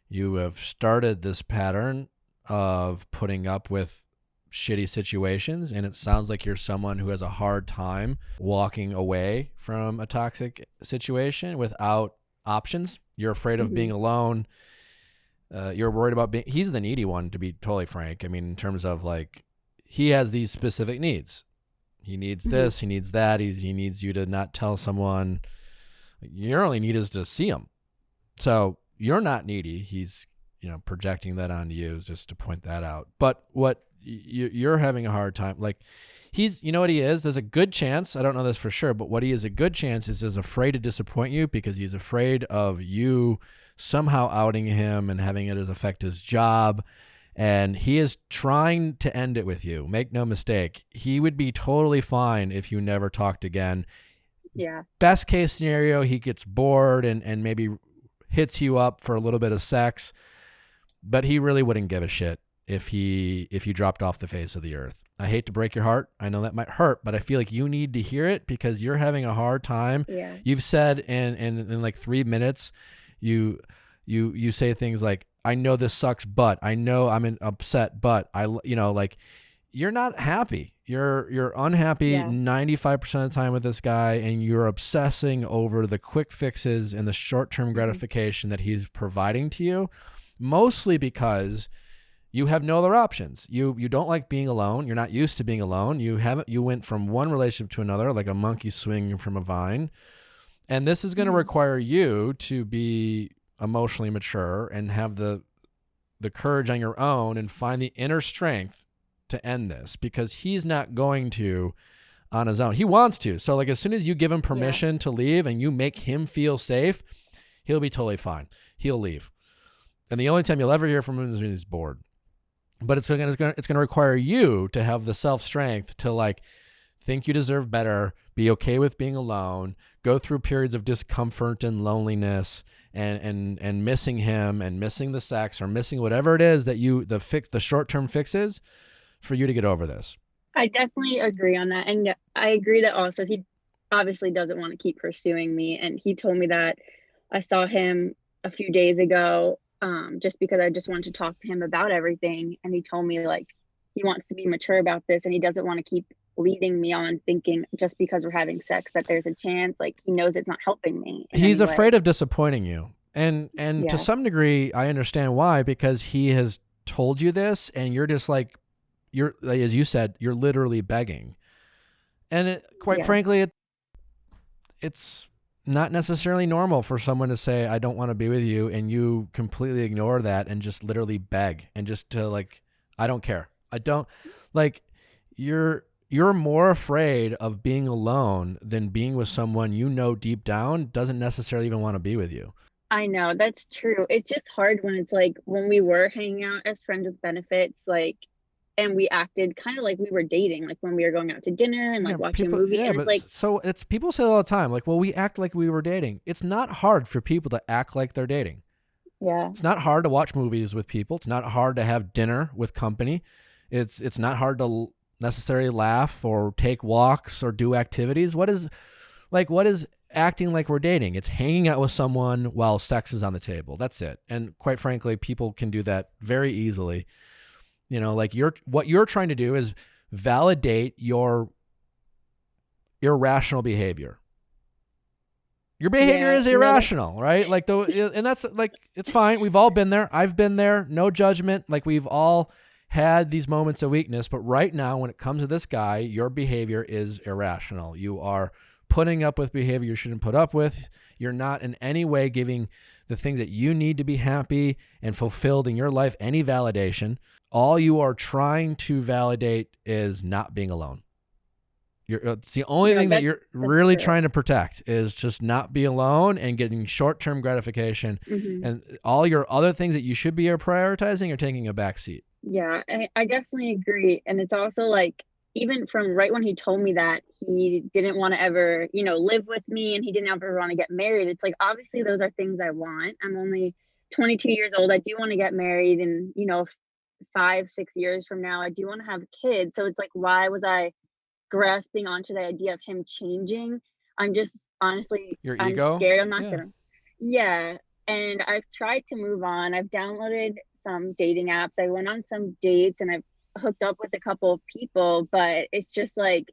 you have started this pattern of putting up with shitty situations, and it sounds like you're someone who has a hard time walking away from a toxic situation without options. You're afraid of being alone. You're worried about being, he's the needy one, to be totally frank. I mean, in terms of like, he has these specific needs. He needs this, he needs that. He needs you to not tell someone. Your only need is to see him. So you're not needy. He's, projecting that onto you, just to point that out. But what you're having a hard time, like, he's, what he is, there's a good chance, I don't know this for sure, but what he is a good chance is afraid to disappoint you, because he's afraid of you somehow outing him and having it affect his job. And he is trying to end it with you. Make no mistake. He would be totally fine if you never talked again. Yeah. Best case scenario, he gets bored and maybe hits you up for a little bit of sex, but he really wouldn't give a shit if you dropped off the face of the earth. I hate to break your heart. I know that might hurt, but I feel like you need to hear it, because you're having a hard time. Yeah. You've said in like 3 minutes, you say things like, I know this sucks, but I know I'm upset, but like, you're not happy. You're unhappy 95% of the time with this guy, and you're obsessing over the quick fixes and the short-term gratification that he's providing to you, mostly because you have no other options. You don't like being alone. You're not used to being alone. You went from one relationship to another like a monkey swinging from a vine. And this is going to require you to be emotionally mature and have the courage on your own and find the inner strength to end this, because he's not going to on his own. He wants to. So like, as soon as you give him permission to leave and you make him feel safe, he'll be totally fine. He'll leave. And the only time you'll ever hear from him is when he's bored. But it's going to require you to have the self-strength to like think you deserve better, be okay with being alone, go through periods of discomfort and loneliness and missing him and missing the sex or missing whatever it is that the short-term fixes for you to get over this. I definitely agree on that. And I agree that also he obviously doesn't want to keep pursuing me. And he told me that. I saw him a few days ago, just because I just wanted to talk to him about everything. And he told me like he wants to be mature about this, and he doesn't want to keep leading me on thinking just because we're having sex that there's a chance. Like, he knows it's not helping me. He's afraid of disappointing you. And to some degree, I understand why, because he has told you this, and you're just like, as you said, you're literally begging. And quite frankly, it's not necessarily normal for someone to say, I don't want to be with you, and you completely ignore that and just literally beg and just to like, I don't care. I don't like, you're more afraid of being alone than being with someone deep down doesn't necessarily even want to be with you. I know, that's true. It's just hard when it's like, when we were hanging out as friends with benefits, like, and we acted kind of like we were dating, like when we were going out to dinner and like watching a movie. And it's like, so it's, people say all the time, like, well, we act like we were dating. It's not hard for people to act like they're dating. Yeah. It's not hard to watch movies with people. It's not hard to have dinner with company. It's not hard to necessarily laugh or take walks or do activities. What is acting like we're dating? It's hanging out with someone while sex is on the table. That's it. And quite frankly, people can do that very easily. Like what you're trying to do is validate your irrational behavior. Your behavior is irrational, right? Like and that's like, it's fine. We've all been there. I've been there. No judgment. Like, we've all had these moments of weakness, but right now when it comes to this guy, your behavior is irrational. You are putting up with behavior you shouldn't put up with. You're not in any way giving the things that you need to be happy and fulfilled in your life any validation. All you are trying to validate is not being alone. It's the only thing that you're really trying to protect is just not be alone and getting short-term gratification. And all your other things that you should be prioritizing are taking a back seat. Yeah, I definitely agree. And it's also like, even from right when he told me that he didn't want to ever, live with me and he didn't ever want to get married. It's like, obviously those are things I want. I'm only 22 years old. I do want to get married, and, 5-6 years from now, I do want to have kids. So it's like, why was I grasping onto the idea of him changing? I'm just honestly, I'm scared. I'm not gonna. Yeah. And I've tried to move on. I've downloaded some dating apps. I went on some dates and I've hooked up with a couple of people, but it's just like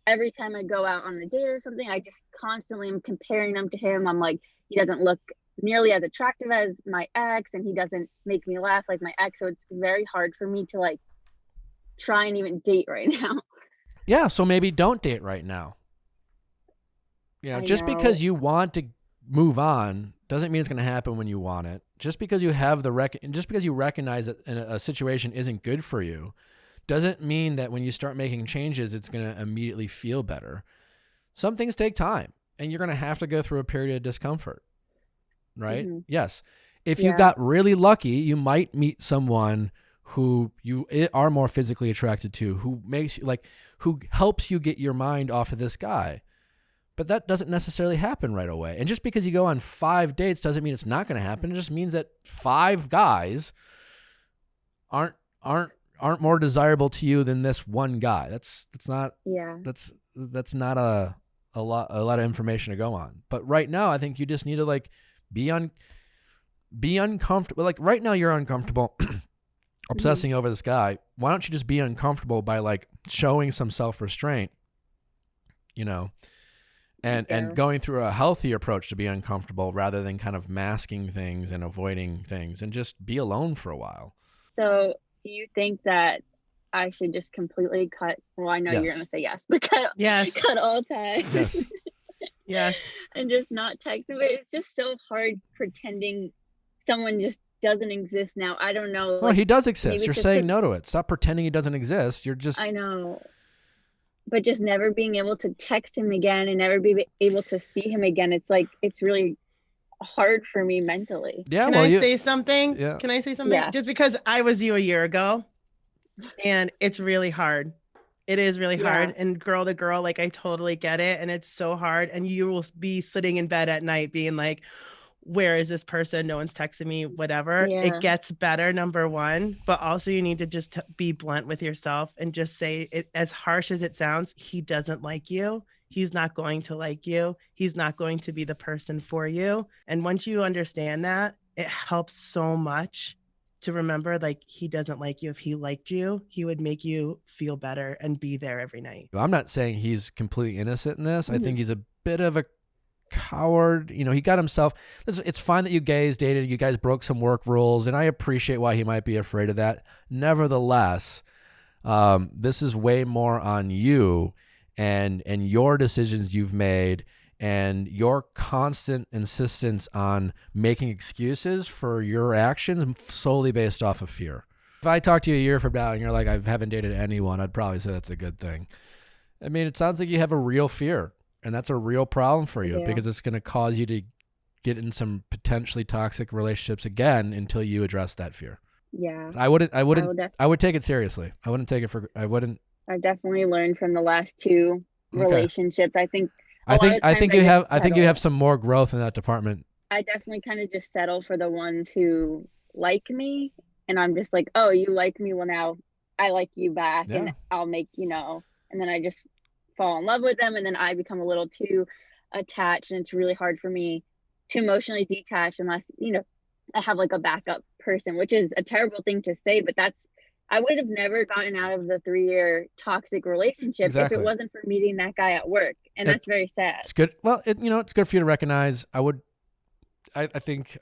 every time I go out on a date or something, I just constantly am comparing them to him. I'm like, he doesn't look nearly as attractive as my ex, and he doesn't make me laugh like my ex. So it's very hard for me to like try and even date right now. Yeah, so maybe don't date right now. Just because you want to move on doesn't mean it's going to happen when you want it. Just because you have just because you recognize that a situation isn't good for you doesn't mean that when you start making changes, it's going to immediately feel better. Some things take time, and you're going to have to go through a period of discomfort, right? Yes. If you got really lucky, you might meet someone who you are more physically attracted to, who makes you who helps you get your mind off of this guy. But that doesn't necessarily happen right away. And just because you go on 5 dates doesn't mean it's not going to happen. It just means that 5 guys aren't more desirable to you than this one guy. That's not a lot of information to go on. But right now, I think you just need to be uncomfortable. Like right now, you're uncomfortable obsessing over this guy. Why don't you just be uncomfortable by showing some self-restraint, and going through a healthy approach to be uncomfortable rather than kind of masking things and avoiding things, and just be alone for a while. So do you think that I should just completely cut? Well, I know you're going to say yes, but cut all ties. Yes. Yes. And just not text him. But it's just so hard pretending someone just doesn't exist now. I don't know. Well, he does exist. You're saying no to it. Stop pretending he doesn't exist. You're just. I know. But just never being able to text him again and never be able to see him again. It's like, it's really hard for me mentally. Yeah. Can I say something? Yeah. Can I say something? Yeah. Just because I was you a year ago, and it's really hard. It is really hard. And girl to girl, I totally get it. And it's so hard. And you will be sitting in bed at night being like, where is this person? No one's texting me, whatever. Yeah. It gets better, number one. But also you need to just be blunt with yourself and just say it, as harsh as it sounds, he doesn't like you. He's not going to like you. He's not going to be the person for you. And once you understand that, it helps so much to remember, he doesn't like you. If he liked you, he would make you feel better and be there every night. I'm not saying he's completely innocent in this. I think he's a bit of a coward. He got himself. It's fine that you guys dated. You guys broke some work rules, and I appreciate why he might be afraid of that. Nevertheless, this is way more on you and your decisions you've made and your constant insistence on making excuses for your actions solely based off of fear. If I talk to you a year from now and you're like, I haven't dated anyone, I'd probably say that's a good thing. I mean, it sounds like you have a real fear. And that's a real problem for you because it's going to cause you to get in some potentially toxic relationships again until you address that fear. Yeah. I would take it seriously. I've definitely learned from the last 2 relationships. I think you have some more growth in that department. I definitely kind of just settle for the ones who like me, and I'm just like, oh, you like me, well now I like you back, and I'll make and then I just fall in love with them, and then I become a little too attached, and it's really hard for me to emotionally detach unless I have a backup person, which is a terrible thing to say, but I would have never gotten out of the 3-year toxic relationship if it wasn't for meeting that guy at work, and that's very sad. It's good. Well, it's good for you to recognize. I think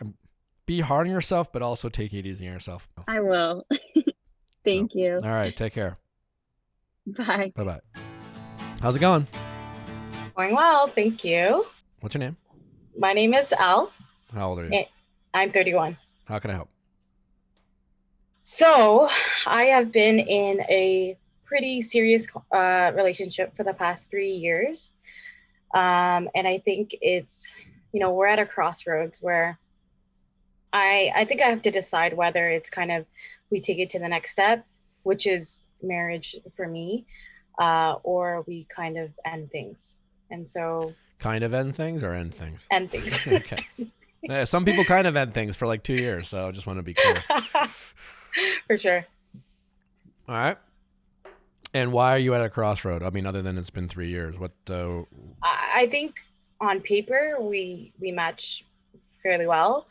be hard on yourself, but also take it easy on yourself. I will. Thank you. All right. Take care. Bye. Bye-bye. How's it going? Going well, thank you. What's your name? My name is Elle. How old are you? I'm 31. How can I help? So I have been in a pretty serious relationship for the past 3 years. And I think it's, we're at a crossroads where I think I have to decide whether it's kind of, we take it to the next step, which is marriage for me, or we kind of end things. And so. Kind of end things or end things? End things. Okay. Yeah, some people kind of end things for like 2 years. So I just want to be clear. For sure. All right. And why are you at a crossroad? I mean, other than it's been 3 years, what? I think on paper we match fairly well,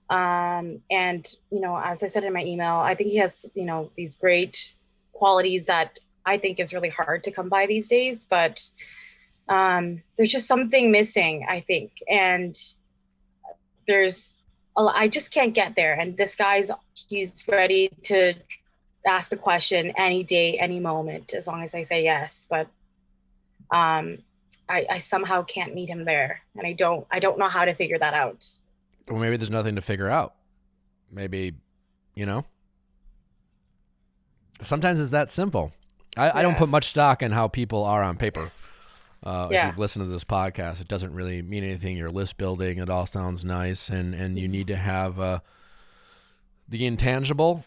and as I said in my email, I think he has these great qualities that I think is really hard to come by these days. But there's just something missing, I think, and I just can't get there. And this he's ready to ask the question any day, any moment, as long as I say yes. But I somehow can't meet him there, and I don't know how to figure that out. Well, maybe there's nothing to figure out. Maybe, sometimes it's that simple. I don't put much stock in how people are on paper. If you've listened to this podcast, it doesn't really mean anything. You're list building. It all sounds nice. And you need to have the intangible,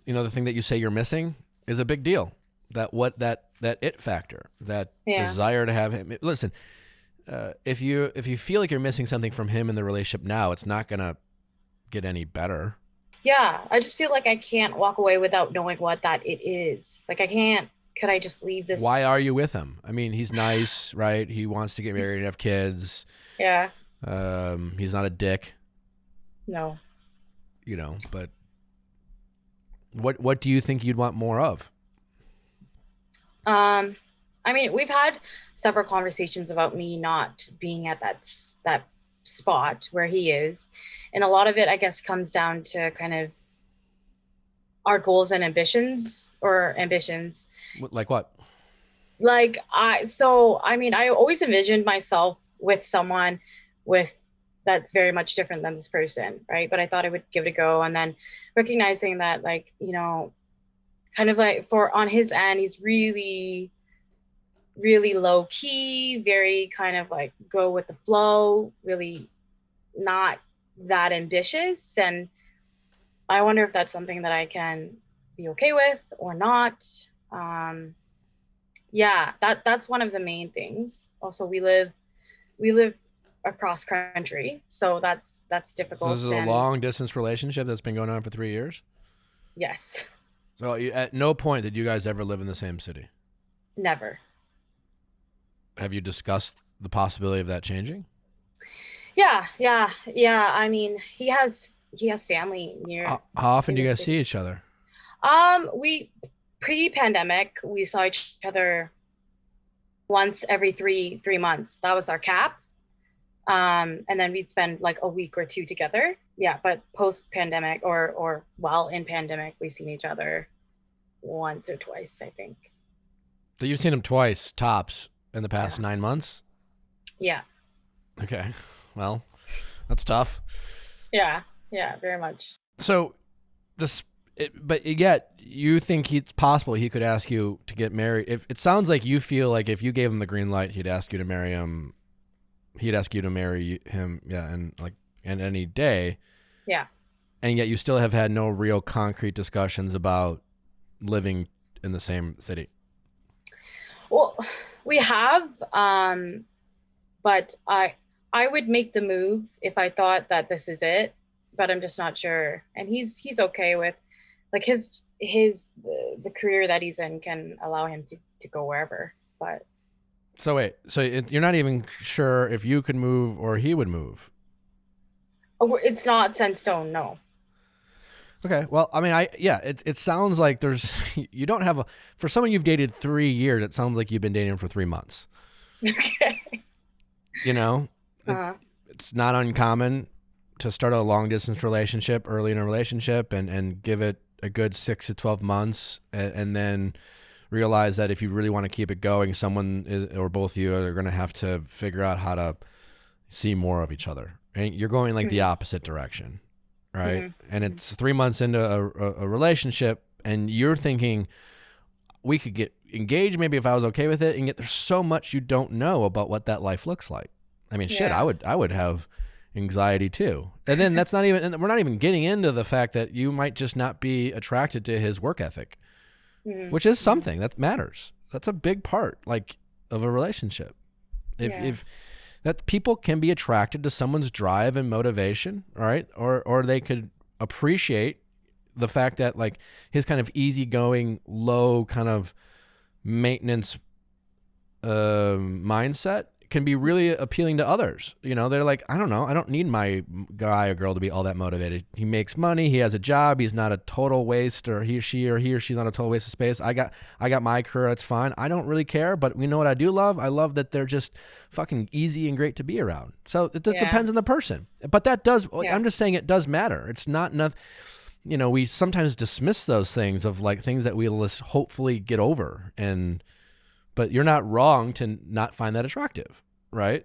the thing that you say you're missing is a big deal. That it factor, that desire to have him. Listen, if you feel like you're missing something from him in the relationship now, it's not going to get any better. Yeah. I just feel like I can't walk away without knowing what that it is. Like could I just leave this? Why are you with him? I mean, he's nice, right? He wants to get married and have kids. Yeah. He's not a dick. No. But what do you think you'd want more of? I mean, we've had several conversations about me not being at that spot where he is. And a lot of it, I guess, comes down to kind of our goals and ambitions. Like what? Like, I always envisioned myself with someone that's very much different than this person, right? But I thought I would give it a go. And then recognizing that, like, kind of like on his end, he's really, really low key, very kind of like go with the flow, really not that ambitious. And I wonder if that's something that I can be okay with or not. That's one of the main things. Also, we live across country, so that's difficult. So this is a long distance relationship that's been going on for 3 years? Yes. So at no point did you guys ever live in the same city? Never. Have you discussed the possibility of that changing? Yeah. I mean, he has family near. How often do you guys see each other? We pre-pandemic, we saw each other once every three months. That was our cap. And then we'd spend like a week or two together. Yeah, but post-pandemic or while in pandemic, we've seen each other once or twice, I think. So you've seen him twice, tops, in the past 9 months? Yeah. Okay. Well, that's tough. Yeah, very much. So but yet you think it's possible he could ask you to get married. If it sounds like you feel like if you gave him the green light, he'd ask you to marry him. He'd ask you to marry him. Yeah. And any day. Yeah. And yet you still have had no real concrete discussions about living in the same city. Well, we have, but I would make the move if I thought that this is it, but I'm just not sure. And he's okay with, like, the career that he's in can allow him to go wherever. But so wait, you're not even sure if you could move or he would move? It's not set in stone, no. Okay. Well, I mean, it sounds like you don't have for someone you've dated 3 years, it sounds like you've been dating him for 3 months. Okay. It's not uncommon to start a long distance relationship early in a relationship and give it a good 6 to 12 months and then realize that if you really want to keep it going, someone or both of you are going to have to figure out how to see more of each other. And you're going like the opposite direction, right? And it's 3 months into a relationship and you're thinking we could get engaged maybe if I was okay with it, and yet there's so much you don't know about what that life looks like. I mean, shit, I would have anxiety too. And then that's not even, and we're not even getting into the fact that you might just not be attracted to his work ethic, which is something that matters. That's a big part like of a relationship. If that people can be attracted to someone's drive and motivation, all right? Or they could appreciate the fact that like his kind of easygoing, low kind of maintenance mindset can be really appealing to others. You know, they're like, I don't know, I don't need my guy or girl to be all that motivated. He makes money, he has a job, he's not a total waste, or he or she's not a total waste of space. I got my career, it's fine. I don't really care, but you know what I do love? I love that they're just fucking easy and great to be around. So it just depends on the person. But that does, I'm just saying it does matter. It's not nothing, you know, we sometimes dismiss those things of like things that we'll hopefully get over, but you're not wrong to not find that attractive, right?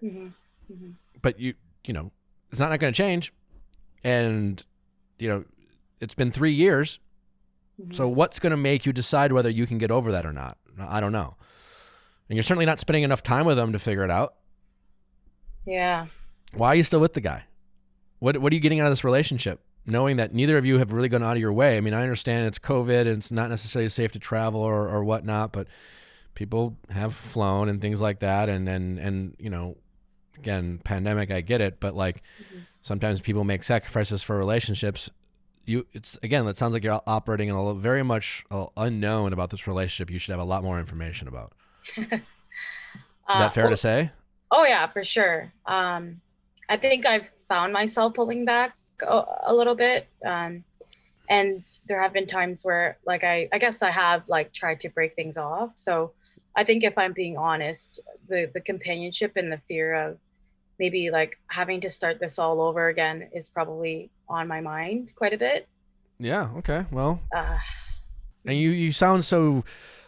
But you know, it's not going to change. And, you know, it's been 3 years. So what's going to make you decide whether you can get over that or not? I don't know. And you're certainly not spending enough time with them to figure it out. Yeah. Why are you still with the guy? What are you getting out of this relationship? Knowing that neither of you have really gone out of your way. I mean, I understand it's COVID and it's not necessarily safe to travel or whatnot, but people have flown and things like that. And you know, again, pandemic, I get it, but like sometimes people make sacrifices for relationships. It sounds like you're operating in a very much unknown about this relationship. You should have a lot more information about. Is that fair to say? Oh yeah, for sure. I think I've found myself pulling back a little bit. And there have been times where like, I guess I have like tried to break things off. So I think if I'm being honest, the companionship and the fear of maybe like having to start this all over again is probably on my mind quite a bit. Yeah. Okay. Well, and you sound so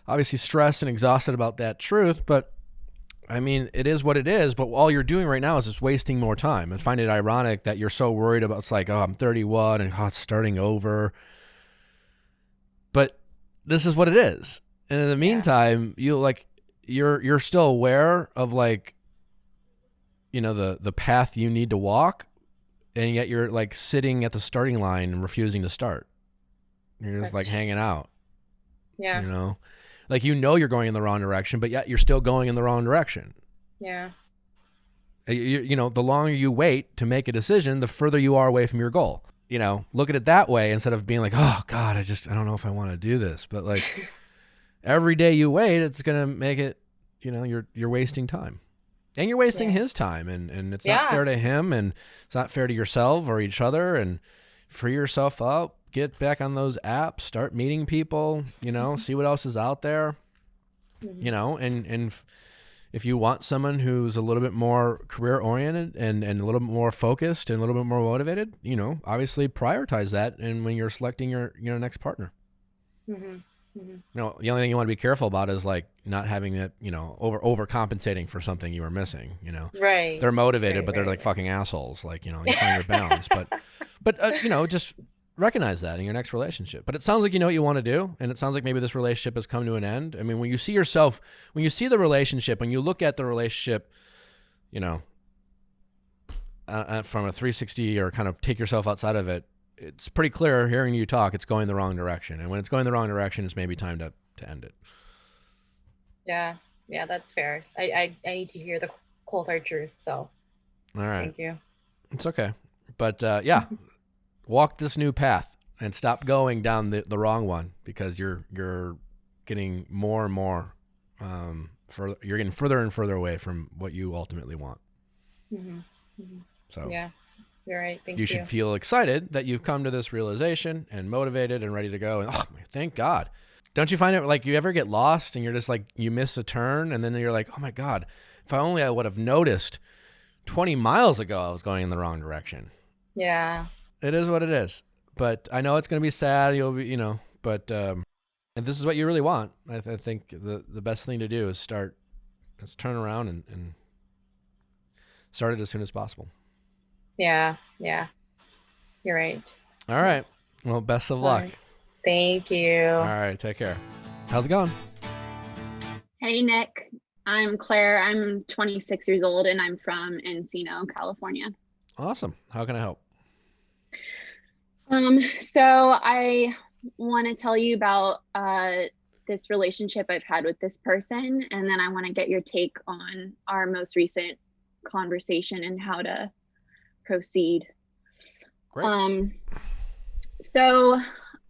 obviously stressed and exhausted about that truth, but I mean, it is what it is, but all you're doing right now is just wasting more time. I find it ironic that you're so worried about, it's like, oh, I'm 31 and it's starting over. But this is what it is. And in the meantime, you're still aware of like, you know, the path you need to walk, and yet you're like sitting at the starting line and refusing to start. You're just like hanging out. Yeah. You know? Like, you know, you're going in the wrong direction, but yet you're still going in the wrong direction. Yeah. You know, the longer you wait to make a decision, the further you are away from your goal. You know, look at it that way instead of being like, oh God, I don't know if I want to do this. But like every day you wait, it's going to make it, you know, you're wasting time. And you're wasting his time, and it's not fair to him, and it's not fair to yourself or each other. And free yourself up. Get back on those apps, start meeting people, you know, see what else is out there, you know, and if you want someone who's a little bit more career oriented and a little bit more focused and a little bit more motivated, you know, obviously prioritize that. And when you're selecting your next partner, you know, the only thing you want to be careful about is like not having it, you know, overcompensating for something you were missing, you know, right. They're motivated, but they're like fucking assholes. Like, you know, you find your balance, but you know, just recognize that in your next relationship. But it sounds like you know what you want to do, and it sounds like maybe this relationship has come to an end. I mean, when you see the relationship, when you look at the relationship, you know, from a 360 or kind of take yourself outside of it, it's pretty clear hearing you talk, it's going the wrong direction. And when it's going the wrong direction, it's maybe time to end it. Yeah, that's fair. I need to hear the cold hard truth. So, all right, thank you. It's okay, but yeah. Walk this new path and stop going down the wrong one, because you're getting more and more you're getting further and further away from what you ultimately want. So yeah, you're right. Thank you. You should feel excited that you've come to this realization and motivated and ready to go. And oh, thank God. Don't you find it like you ever get lost and you're just like, you miss a turn and then you're like, oh my God, if I would have noticed 20 miles ago I was going in the wrong direction. Yeah. It is what it is. but I know it's going to be sad. You'll be, but if this is what you really want, I think the best thing to do is turn around and start it as soon as possible. Yeah. You're right. All right. Well, best of luck. Thank you. All right. Take care. How's it going? Hey, Nick. I'm Claire. I'm 26 years old and I'm from Encino, California. Awesome. How can I help? So I want to tell you about this relationship I've had with this person, and then I want to get your take on our most recent conversation and how to proceed. Great. So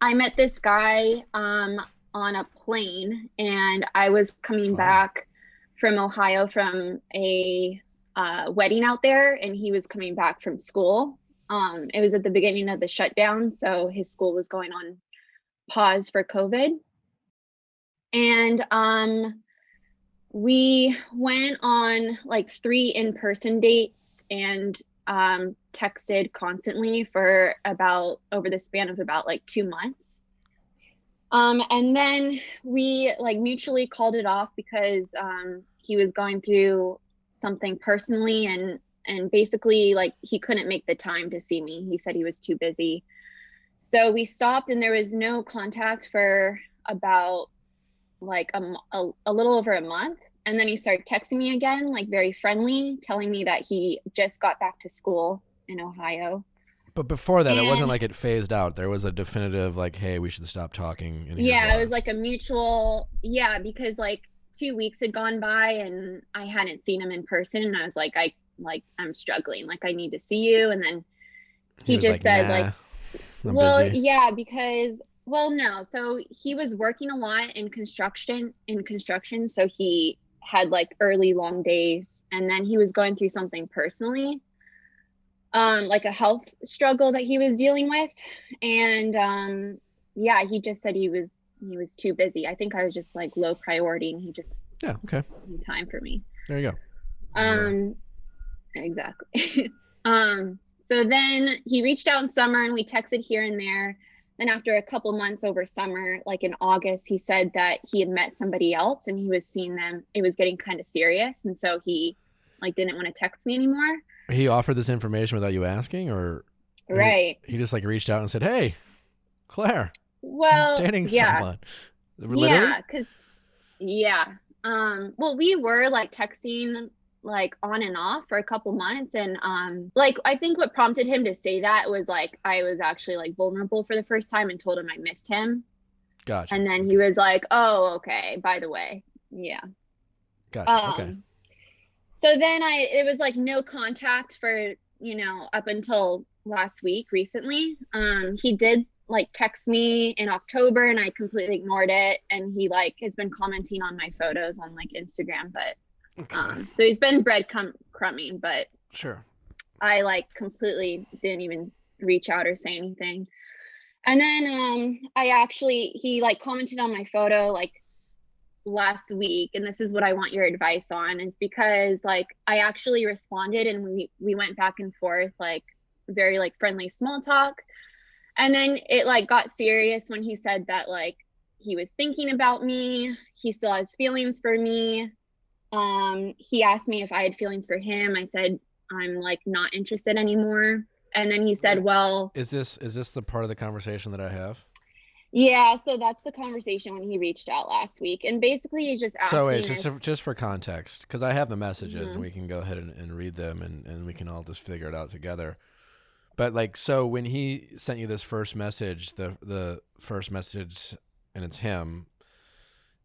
I met this guy on a plane, and I was coming back from Ohio from a wedding out there, and he was coming back from school. It was at the beginning of the shutdown, so his school was going on pause for COVID. And we went on like 3 in-person dates and texted constantly for over the span of about like 2 months. And then we like mutually called it off because he was going through something personally, and basically like he couldn't make the time to see me. He said he was too busy. So we stopped, and there was no contact for about like a little over a month. And then he started texting me again, like very friendly, telling me that he just got back to school in Ohio. But before that, it wasn't like it phased out. There was a definitive like, hey, we should stop talking. And yeah, it was like a mutual, because like 2 weeks had gone by and I hadn't seen him in person. And I was like, I'm struggling. Like, I need to see you. And then he just said like, well, busy. Yeah, because, well, no. So he was working a lot in construction. So he had like early long days, and then he was going through something personally, like a health struggle that he was dealing with. And he just said he was too busy. I think I was just like low priority, and he just okay need time for me. There you go. Exactly. So then he reached out in summer, and we texted here and there. Then after a couple months over summer, like in August, he said that he had met somebody else and he was seeing them. It was getting kind of serious, and so he like didn't want to text me anymore. He offered this information without you asking, or right? He just like reached out and said, "Hey, Claire, well, I'm dating someone." Literally? Well, we were like texting like on and off for a couple months, and like I think what prompted him to say that was like I was actually like vulnerable for the first time and told him I missed him. Gotcha. And then he was like, "Oh, okay, by the way." Yeah. Gotcha. Okay. So then it was like no contact for up until last week recently. He did like text me in October, and I completely ignored it, and he like has been commenting on my photos on like Instagram, but okay. So he's been breadcrumbing, but sure, I like completely didn't even reach out or say anything. And then he like commented on my photo like last week, and this is what I want your advice on, is because like I actually responded, and we went back and forth like very like friendly small talk, and then it like got serious when he said that like he was thinking about me, he still has feelings for me. He asked me if I had feelings for him. I said I'm like not interested anymore. And then he said, well, is this the part of the conversation that I have? Yeah, so that's the conversation when he reached out last week. And basically he's just asking. So wait, just for context, because I have the messages, and we can go ahead and read them, and we can all just figure it out together. But like, so when he sent you this first message, the first message, and it's him,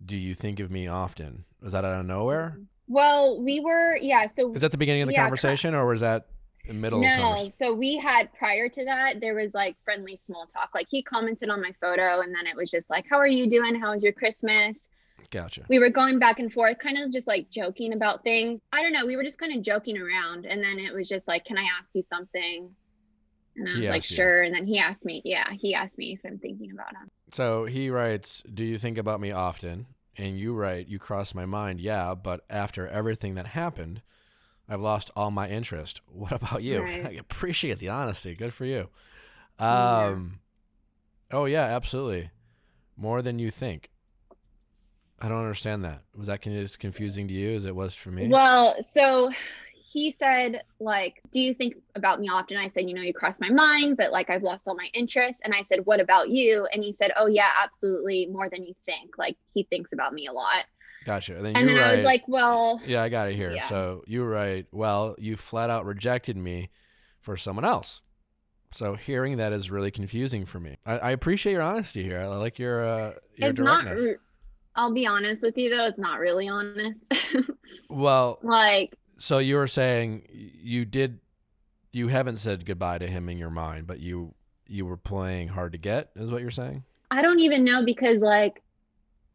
do you think of me often? Was that out of nowhere? Well, we were, so. Is that the beginning of the conversation, or was that in the middle of the conversation? No, so we had, prior to that, there was like friendly small talk. Like he commented on my photo, and then it was just like, how are you doing? How was your Christmas? Gotcha. We were going back and forth, kind of just like joking about things. I don't know. We were just kind of joking around. And then it was just like, can I ask you something? And I was like, sure. And then he asked me if I'm thinking about him. So he writes, do you think about me often? And you write, you cross my mind. Yeah. But after everything that happened, I've lost all my interest. What about you? Right. I appreciate the honesty. Good for you. Oh, yeah, absolutely. More than you think. I don't understand that. Was that as confusing to you as it was for me? Well, so he said, like, do you think about me often? I said, you cross my mind, but like I've lost all my interest. And I said, what about you? And he said, oh yeah, absolutely, more than you think. Like he thinks about me a lot. Gotcha. And then I was like, well, yeah, I got it here. yeah. So you were right. Well, you flat out rejected me for someone else. So hearing that is really confusing for me. I appreciate your honesty here. I like your it's directness. not, I'll be honest with you though, it's not really honest. Well, like, so you were saying you haven't said goodbye to him in your mind, but you were playing hard to get, is what you're saying? I don't even know because like,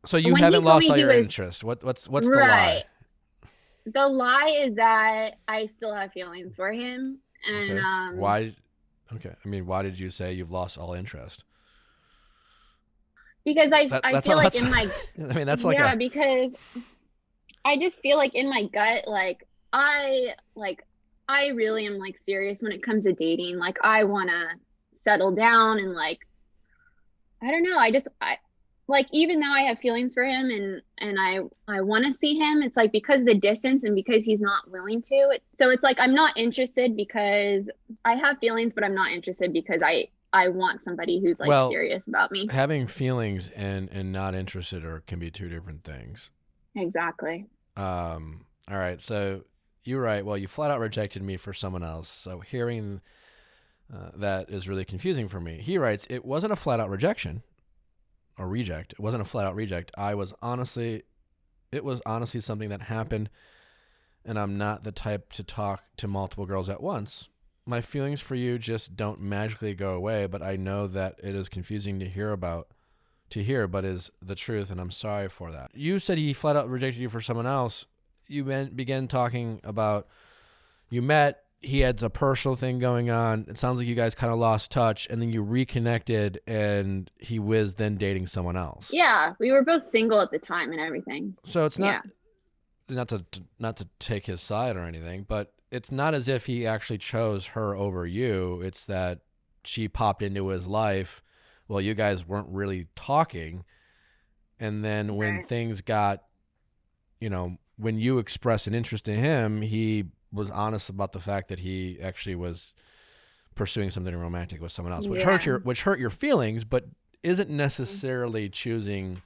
so you when haven't he told lost me all he your was- interest. What's the lie? The lie is that I still have feelings for him. And Okay. Why? Okay. I mean, why did you say you've lost all interest? Because I feel like in my I mean, that's like yeah, because I just feel like in my gut, like I really am like serious when it comes to dating. Like I want to settle down and like, I don't know. I like, even though I have feelings for him and I want to see him, it's like because of the distance and because he's not willing to. It's like I'm not interested because I have feelings, but I'm not interested because I want somebody who's like serious about me. Having feelings and not interested can be two different things. Exactly. All right. So you're right. Well, you flat out rejected me for someone else. So hearing that is really confusing for me. He writes, it wasn't a flat out rejection or reject. It wasn't a flat out reject. It was honestly something that happened, and I'm not the type to talk to multiple girls at once. My feelings for you just don't magically go away, but I know that it is confusing to hear, but is the truth, and I'm sorry for that. You said he flat out rejected you for someone else. You began talking about you met, he had a personal thing going on. It sounds like you guys kind of lost touch, and then you reconnected, and he was then dating someone else. Yeah, we were both single at the time and everything. So it's not not to take his side or anything, but it's not as if he actually chose her over you. It's that she popped into his life while you guys weren't really talking, and then when things got, when you expressed an interest in him, he was honest about the fact that he actually was pursuing something romantic with someone else, which hurt your feelings, but isn't necessarily choosing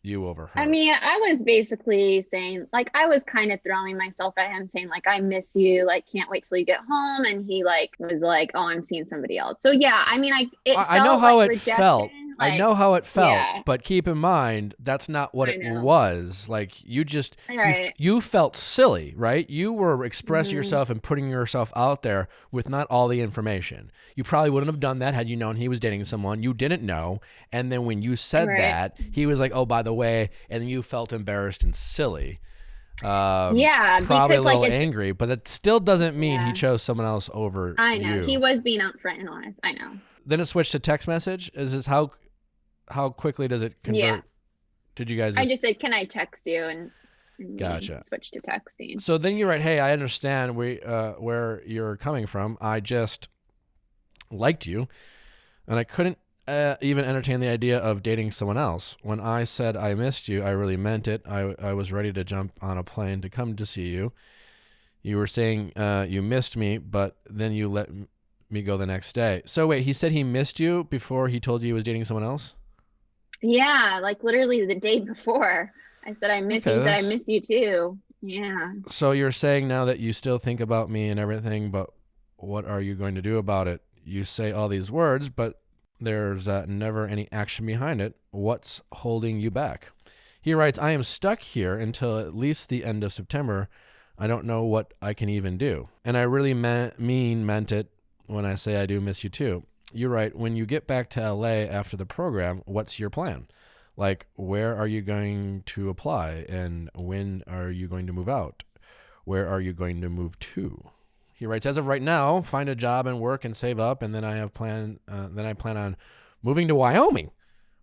you over her. I mean, I was basically saying, like, I was kind of throwing myself at him, saying, like, I miss you, like, can't wait till you get home. And he, like, was like, oh, I'm seeing somebody else. So, yeah, I mean, I know how it felt. Like, I know how it felt, but keep in mind, that's not what it was. Like, you just, you felt silly, right? You were expressing yourself and putting yourself out there with not all the information. You probably wouldn't have done that had you known he was dating someone you didn't know. And then when you said that, he was like, oh, by the way, and then you felt embarrassed and silly. Probably a little angry, but it still doesn't mean he chose someone else over I know. you. He was being upfront and honest. I know. Then it switched to text message. Is this how quickly does it convert? Yeah. Did you guys? I just said, can I text you? And gotcha. Switch to texting. So then you write, hey, I understand where you're coming from. I just liked you, and I couldn't even entertain the idea of dating someone else. When I said I missed you, I really meant it. I was ready to jump on a plane to come to see you. You were saying you missed me, but then you let me go the next day. So wait, he said he missed you before he told you he was dating someone else? Yeah, like literally the day before. I said I miss you. He said I miss you too. Yeah. So you're saying now that you still think about me and everything, but what are you going to do about it? You say all these words, but there's never any action behind it. What's holding you back? He writes, I am stuck here until at least the end of September. I don't know what I can even do. And I really meant it when I say I do miss you too. You're right. When you get back to LA after the program, what's your plan? Like, where are you going to apply? And when are you going to move out? Where are you going to move to? He writes, as of right now, find a job and work and save up. And then I plan on moving to Wyoming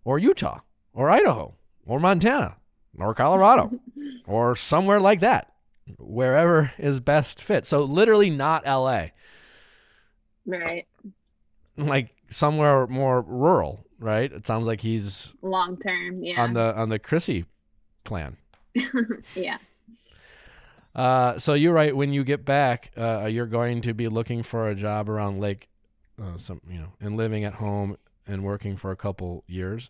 or Utah or Idaho or Montana or Colorado or somewhere like that, wherever is best fit. So literally not LA. Right. like somewhere more rural, right? It sounds like he's Long term, yeah. on the Chrissy plan. Yeah. So you're right. When you get back, you're going to be looking for a job around Lake, and living at home and working for a couple years.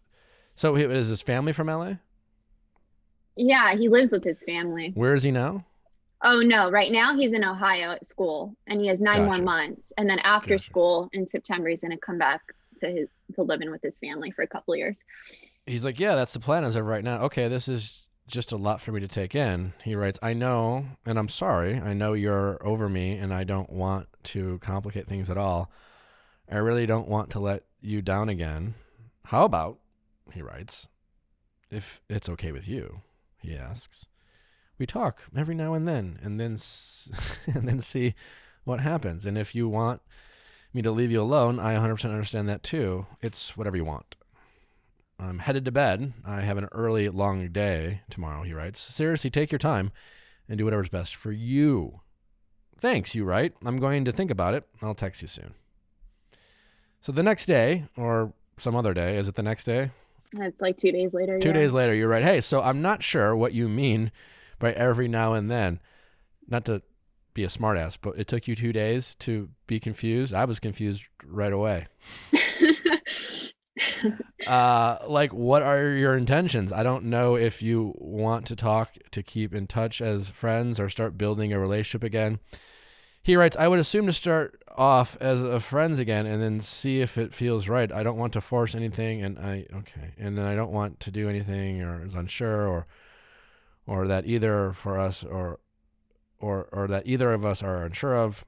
So is his family from LA? Yeah, he lives with his family. Where is he now? Oh no, right now he's in Ohio at school, and he has 9 more Gotcha. months. And then after Gotcha. school in September, he's gonna come back to living with his family for a couple of years. He's like, yeah, that's the plan as of right now. Okay, this is just a lot for me to take in. He writes, I know, and I'm sorry. I know you're over me, and I don't want to complicate things at all. I really don't want to let you down again. How about, he writes, if it's okay with you, he asks, we talk every now and then and then see what happens. And if you want me to leave you alone, I 100% understand that too. It's whatever you want. I'm headed to bed. I have an early, long day tomorrow, he writes. Seriously, take your time and do whatever's best for you. Thanks, you write. I'm going to think about it. I'll text you soon. So the next day, or some other day, is it the next day? It's like 2 days later. 2 days later, you write, hey, so I'm not sure what you mean by every now and then. Not to be a smartass, but it took you 2 days to be confused. I was confused right away. Like, what are your intentions? I don't know if you want to talk to keep in touch as friends or start building a relationship again. He writes, I would assume to start off as a friends again and then see if it feels right. I don't want to force anything, and then I don't want to do anything or is unsure or that either for us or that either of us are unsure of.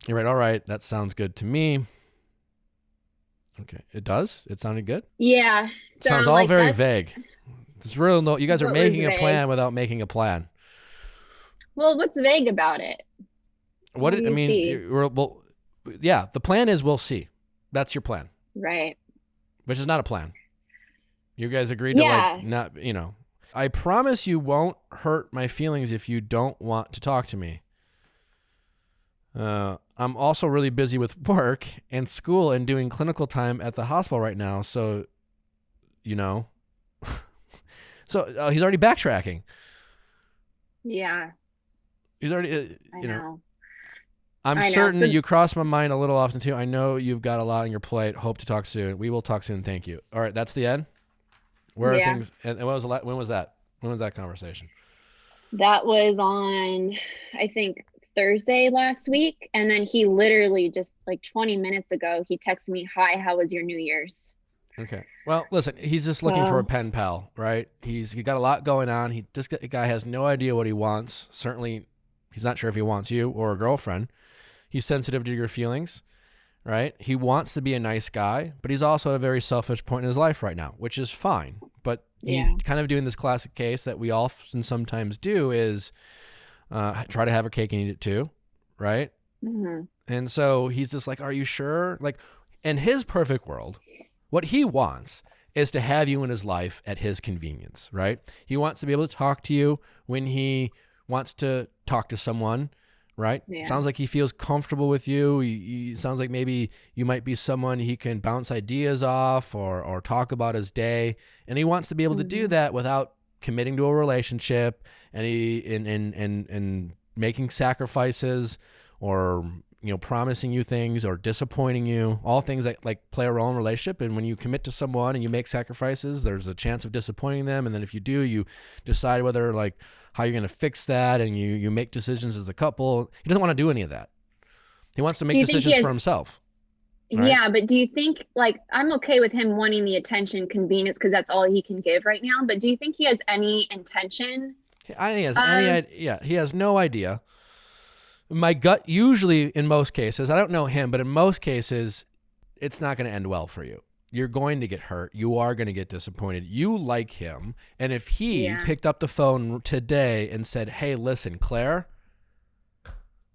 You're right. All right. That sounds good to me. Okay. It does? It sounded good? Yeah. Sounds all very vague. It's real. No, you guys are What making was a plan vague? without making a plan. Well, what's vague about it? What do I you mean, see? well, yeah, the plan is we'll see. That's your plan, Right. which is not a plan. You guys agreed to Yeah. not, I promise you won't hurt my feelings if you don't want to talk to me. I'm also really busy with work and school and doing clinical time at the hospital right now. So, so he's already backtracking. Yeah. He's already, I know. I'm I know. certain So- you cross my mind a little often too. I know you've got a lot on your plate. Hope to talk soon. We will talk soon. Thank you. All right. That's the end. Where are Yeah. things? And when was that? When was that conversation? That was on, I think, Thursday last week. And then he literally just like 20 minutes ago, he texted me, hi, how was your New Year's? Okay. Well, listen, he's just looking for a So- pen pal, right? He got a lot going on. This guy has no idea what he wants. Certainly, he's not sure if he wants you or a girlfriend. He's sensitive to your feelings, right? He wants to be a nice guy, but he's also at a very selfish point in his life right now, which is fine. But he's Yeah. kind of doing this classic case that we often sometimes do is try to have a cake and eat it too, right? hmm And so he's just like, are you sure? Like, in his perfect world, what he wants is to have you in his life at his convenience, right? He wants to be able to talk to you when he wants to talk to someone, right? Yeah. Sounds like he feels comfortable with you. He sounds like maybe you might be someone he can bounce ideas off or talk about his day. And he wants to be able to do that without committing to a relationship and and making sacrifices or promising you things or disappointing you, all things that like play a role in a relationship. And when you commit to someone and you make sacrifices, there's a chance of disappointing them. And then if you do, you decide whether like how you're going to fix that, and you make decisions as a couple. He doesn't want to do any of that. He wants to make you think he decisions has- for himself. Right. Yeah, but do you think, like, I'm okay with him wanting the attention, convenience, because that's all he can give right now. But do you think he has any intention? I think he has any idea. He has no idea. My gut, usually in most cases, I don't know him, but in most cases, it's not going to end well for you. You're going to get hurt. You are going to get disappointed. You like him. And if he Yeah. picked up the phone today and said, hey, listen, Claire,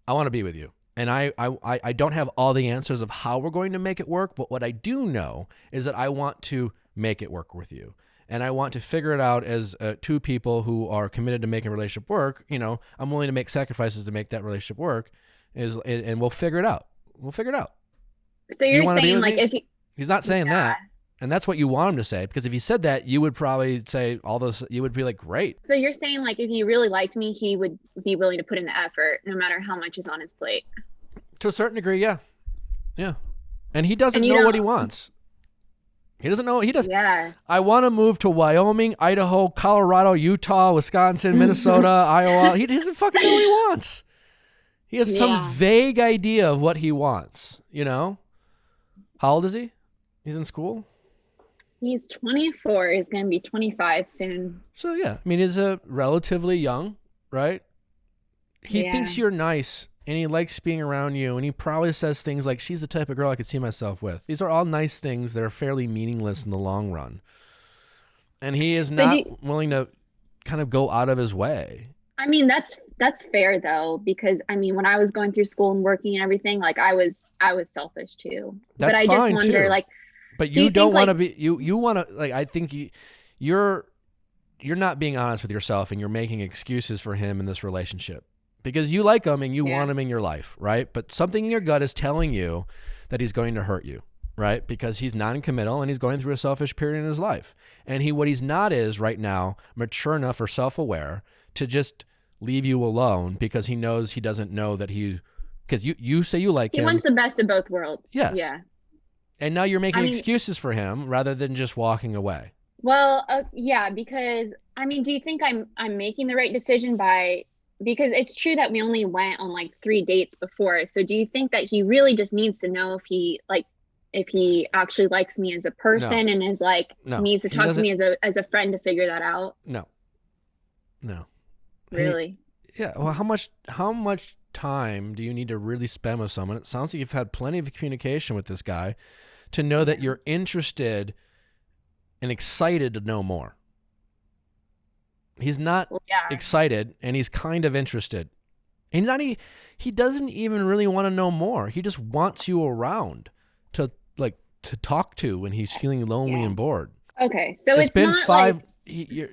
I want to be with you. And I don't have all the answers of how we're going to make it work, but what I do know is that I want to make it work with you. And I want to figure it out as two people who are committed to making a relationship work. I'm willing to make sacrifices to make that relationship work, and we'll figure it out. We'll figure it out. So you you're wanna be saying with like me? if he, He's not saying yeah. that. And that's what you want him to say, because if he said that, you would probably say all those, you would be like, great. So you're saying like if he really liked me, he would be willing to put in the effort no matter how much is on his plate. To a certain degree, yeah. Yeah. And he doesn't And you know what he don't- wants. He doesn't know. He does. Yeah. I want to move to Wyoming, Idaho, Colorado, Utah, Wisconsin, Minnesota, Iowa. He doesn't fucking know what he wants. He has some Yeah. vague idea of what he wants, you know? How old is he? He's in school? He's 24. He's going to be 25 soon. So, yeah. I mean, he's a relatively young, right? He Yeah. thinks you're nice, and he likes being around you, and he probably says things like, she's the type of girl I could see myself with. These are all nice things that are fairly meaningless in the long run. And he is So not willing to kind of go out of his way. I mean, that's fair though, because I mean, when I was going through school and working and everything, like I was selfish too. That's but I just fine, wonder, too. like, But Do you you don't think, want to like- be, you want to, like, I think you're not being honest with yourself, and you're making excuses for him in this relationship because you like him and you Yeah. want him in your life, right? But something in your gut is telling you that he's going to hurt you, right? Because he's non-committal and he's going through a selfish period in his life. And what he's not is right now mature enough or self-aware to just leave you alone because he knows he doesn't know that because you say you like he him. wants the best of both worlds. Yes. Yeah. And now you're making I mean- excuses for him rather than just walking away. Well, yeah, because I mean, do you think I'm making the right decision because it's true that we only went on like 3 dates before. So do you think that he really just needs to know if he actually likes me as a person and is like No, needs to he talk to doesn't- me as a friend to figure that out? No. Really? Yeah. Well, how much time do you need to really spend with someone? It sounds like you've had plenty of communication with this guy to know that you're interested and excited to know more. He's not Well, yeah. excited, and he's kind of interested. And he doesn't even really want to know more. He just wants you around to talk to when he's feeling lonely Yeah. and bored. Okay. So It's been not 5 like,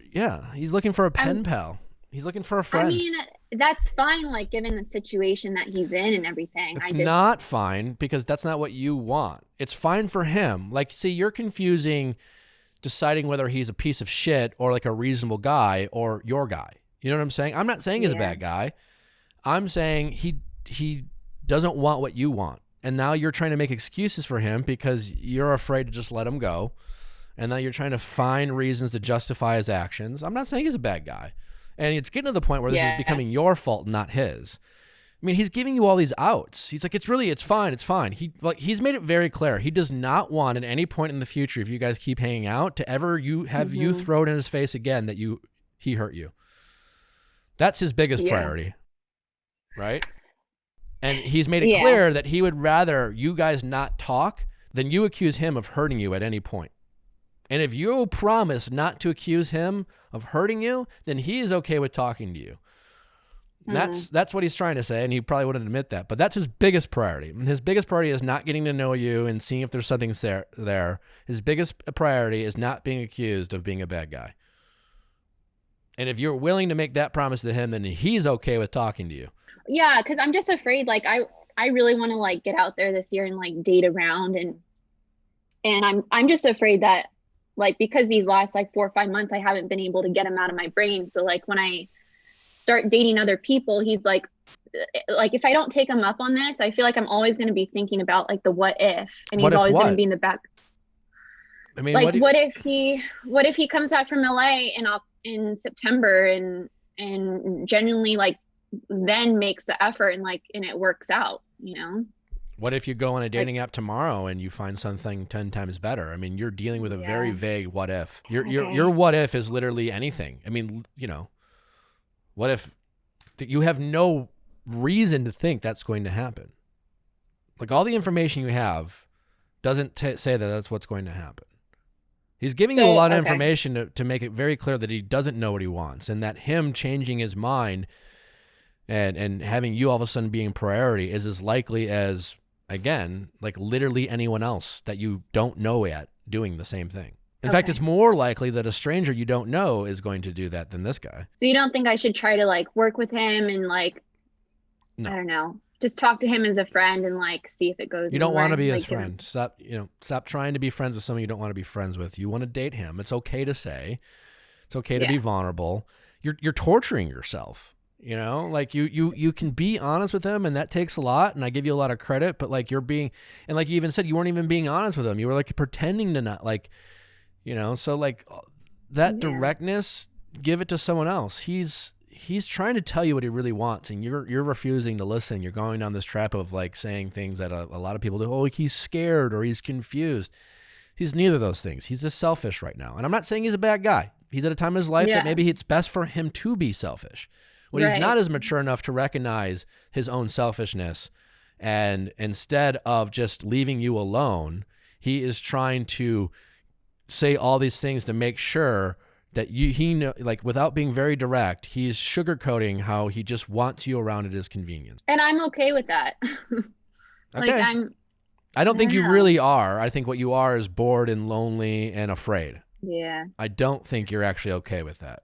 he's looking for a pen pal. He's looking for a friend. I mean, that's fine, like given the situation that he's in and everything. It's not fine because that's not what you want. It's fine for him. Like, see, you're confusing deciding whether he's a piece of shit or like a reasonable guy or your guy. You know what I'm saying? I'm not saying he's a Yeah. bad guy. I'm saying he doesn't want what you want. And now you're trying to make excuses for him because you're afraid to just let him go. And now you're trying to find reasons to justify his actions. I'm not saying he's a bad guy. And it's getting to the point where this Yeah. is becoming your fault, not his. I mean, he's giving you all these outs. He's like, it's fine. He's made it very clear. He does not want at any point in the future, if you guys keep hanging out, to ever you throw it in his face again that he hurt you. That's his biggest Yeah. priority. Right? And he's made it Yeah. clear that he would rather you guys not talk than you accuse him of hurting you at any point. And if you promise not to accuse him of hurting you, then he is okay with talking to you. That's what he's trying to say, and he probably wouldn't admit that. But that's his biggest priority. His biggest priority is not getting to know you and seeing if there's something there. His biggest priority is not being accused of being a bad guy. And if you're willing to make that promise to him, then he's okay with talking to you. Yeah, because I'm just afraid, like I really want to like get out there this year and like date around and I'm just afraid that like because these last like 4 or 5 months I haven't been able to get him out of my brain. So like when I start dating other people, he's like if I don't take him up on this, I feel like I'm always going to be thinking about like the what if, and What he's if always going what? to be in the back. I mean, Like what if he comes back from LA in September and genuinely like then makes the effort and it works out, you know? What if you go on a dating app tomorrow and you find something 10 times better? I mean, you're dealing with a very vague what if. Your what if is literally anything. I mean, you know, what if you have no reason to think that's going to happen? Like all the information you have doesn't say that that's what's going to happen. He's giving you a lot of information to make it very clear that he doesn't know what he wants, and that him changing his mind and having you all of a sudden being priority is as likely as, again, like literally anyone else that you don't know yet doing the same thing. In fact, it's more likely that a stranger you don't know is going to do that than this guy. So you don't think I should try to like work with him and like, No. I don't know. just talk to him as a friend and like see if it goes. You don't want to be like, his friend. Stop trying to be friends with someone you don't want to be friends with. You want to date him. It's okay to say. It's okay to be vulnerable. You're torturing yourself. You know, like you can be honest with him, and that takes a lot, and I give you a lot of credit, but like you're being, and like you even said, you weren't even being honest with him. You were like pretending to not, like, you know, so like that directness, give it to someone else. He's trying to tell you what he really wants, and you're refusing to listen. You're going down this trap of like saying things that a lot of people do. Oh, he's scared or he's confused. He's neither of those things. He's just selfish right now. And I'm not saying he's a bad guy. He's at a time in his life that maybe it's best for him to be selfish. When he's not as mature enough to recognize his own selfishness, and instead of just leaving you alone, he is trying to say all these things to make sure that he know, like without being very direct, he's sugarcoating how he just wants you around at his convenience. And I'm okay with that. Like okay. I don't think you really are. I think what you are is bored and lonely and afraid. Yeah. I don't think you're actually okay with that.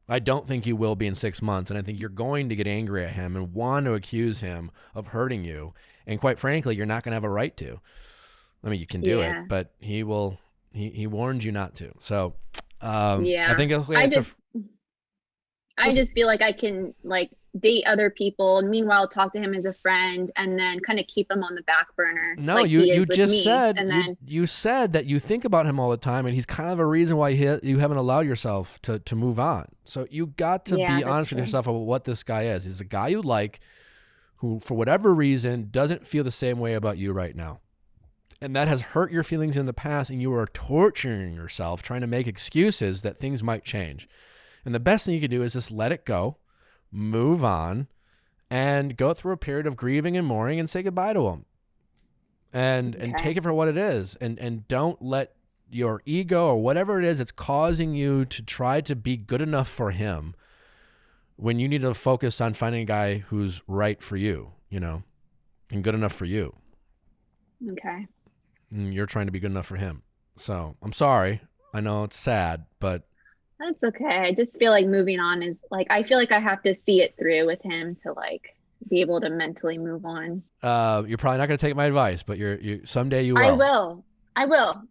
I don't think you will be in 6 months, and I think you're going to get angry at him and want to accuse him of hurting you. And quite frankly, you're not going to have a right to. I mean, you can do it, but he will. He warned you not to. So, I think I just feel like I can like date other people and meanwhile talk to him as a friend and then kind of keep him on the back burner. No, like you just said, and then you said that you think about him all the time, and he's kind of a reason why you haven't allowed yourself to move on. So you got to be honest with yourself about what this guy is. He's a guy you like who, for whatever reason, doesn't feel the same way about you right now. And that has hurt your feelings in the past, and you are torturing yourself trying to make excuses that things might change. And the best thing you can do is just let it go, move on, and go through a period of grieving and mourning and say goodbye to him. And take it for what it is. And don't let your ego or whatever it is that's causing you to try to be good enough for him when you need to focus on finding a guy who's right for you, you know, and good enough for you. Okay. And you're trying to be good enough for him. So I'm sorry. I know it's sad, but that's okay. I just feel like moving on is like, I feel like I have to see it through with him to like be able to mentally move on. You're probably not going to take my advice, but you someday you will. I will.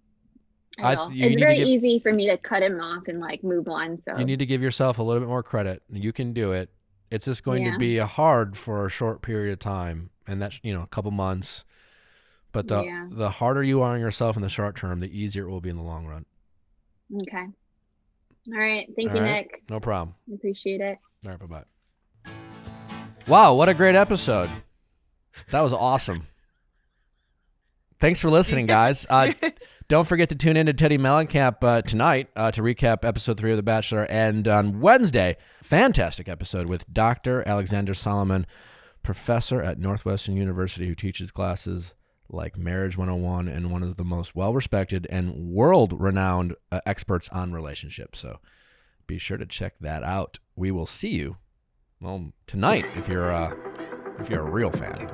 It's very easy for me to cut him off and like move on. So you need to give yourself a little bit more credit. You can do it. It's just going to be hard for a short period of time, and that's, you know, a couple months. But the harder you are on yourself in the short term, the easier it will be in the long run. Okay. All right. Thank you, Nick. No problem. I appreciate it. All right. Bye-bye. Wow. What a great episode. That was awesome. Thanks for listening, guys. Don't forget to tune in to Teddy Mellencamp tonight to recap episode 3 of The Bachelor. And on Wednesday, fantastic episode with Dr. Alexander Solomon, professor at Northwestern University who teaches classes like Marriage 101 and one of the most well-respected and world-renowned experts on relationships. So be sure to check that out. We will see you, well, tonight if you're a real fan.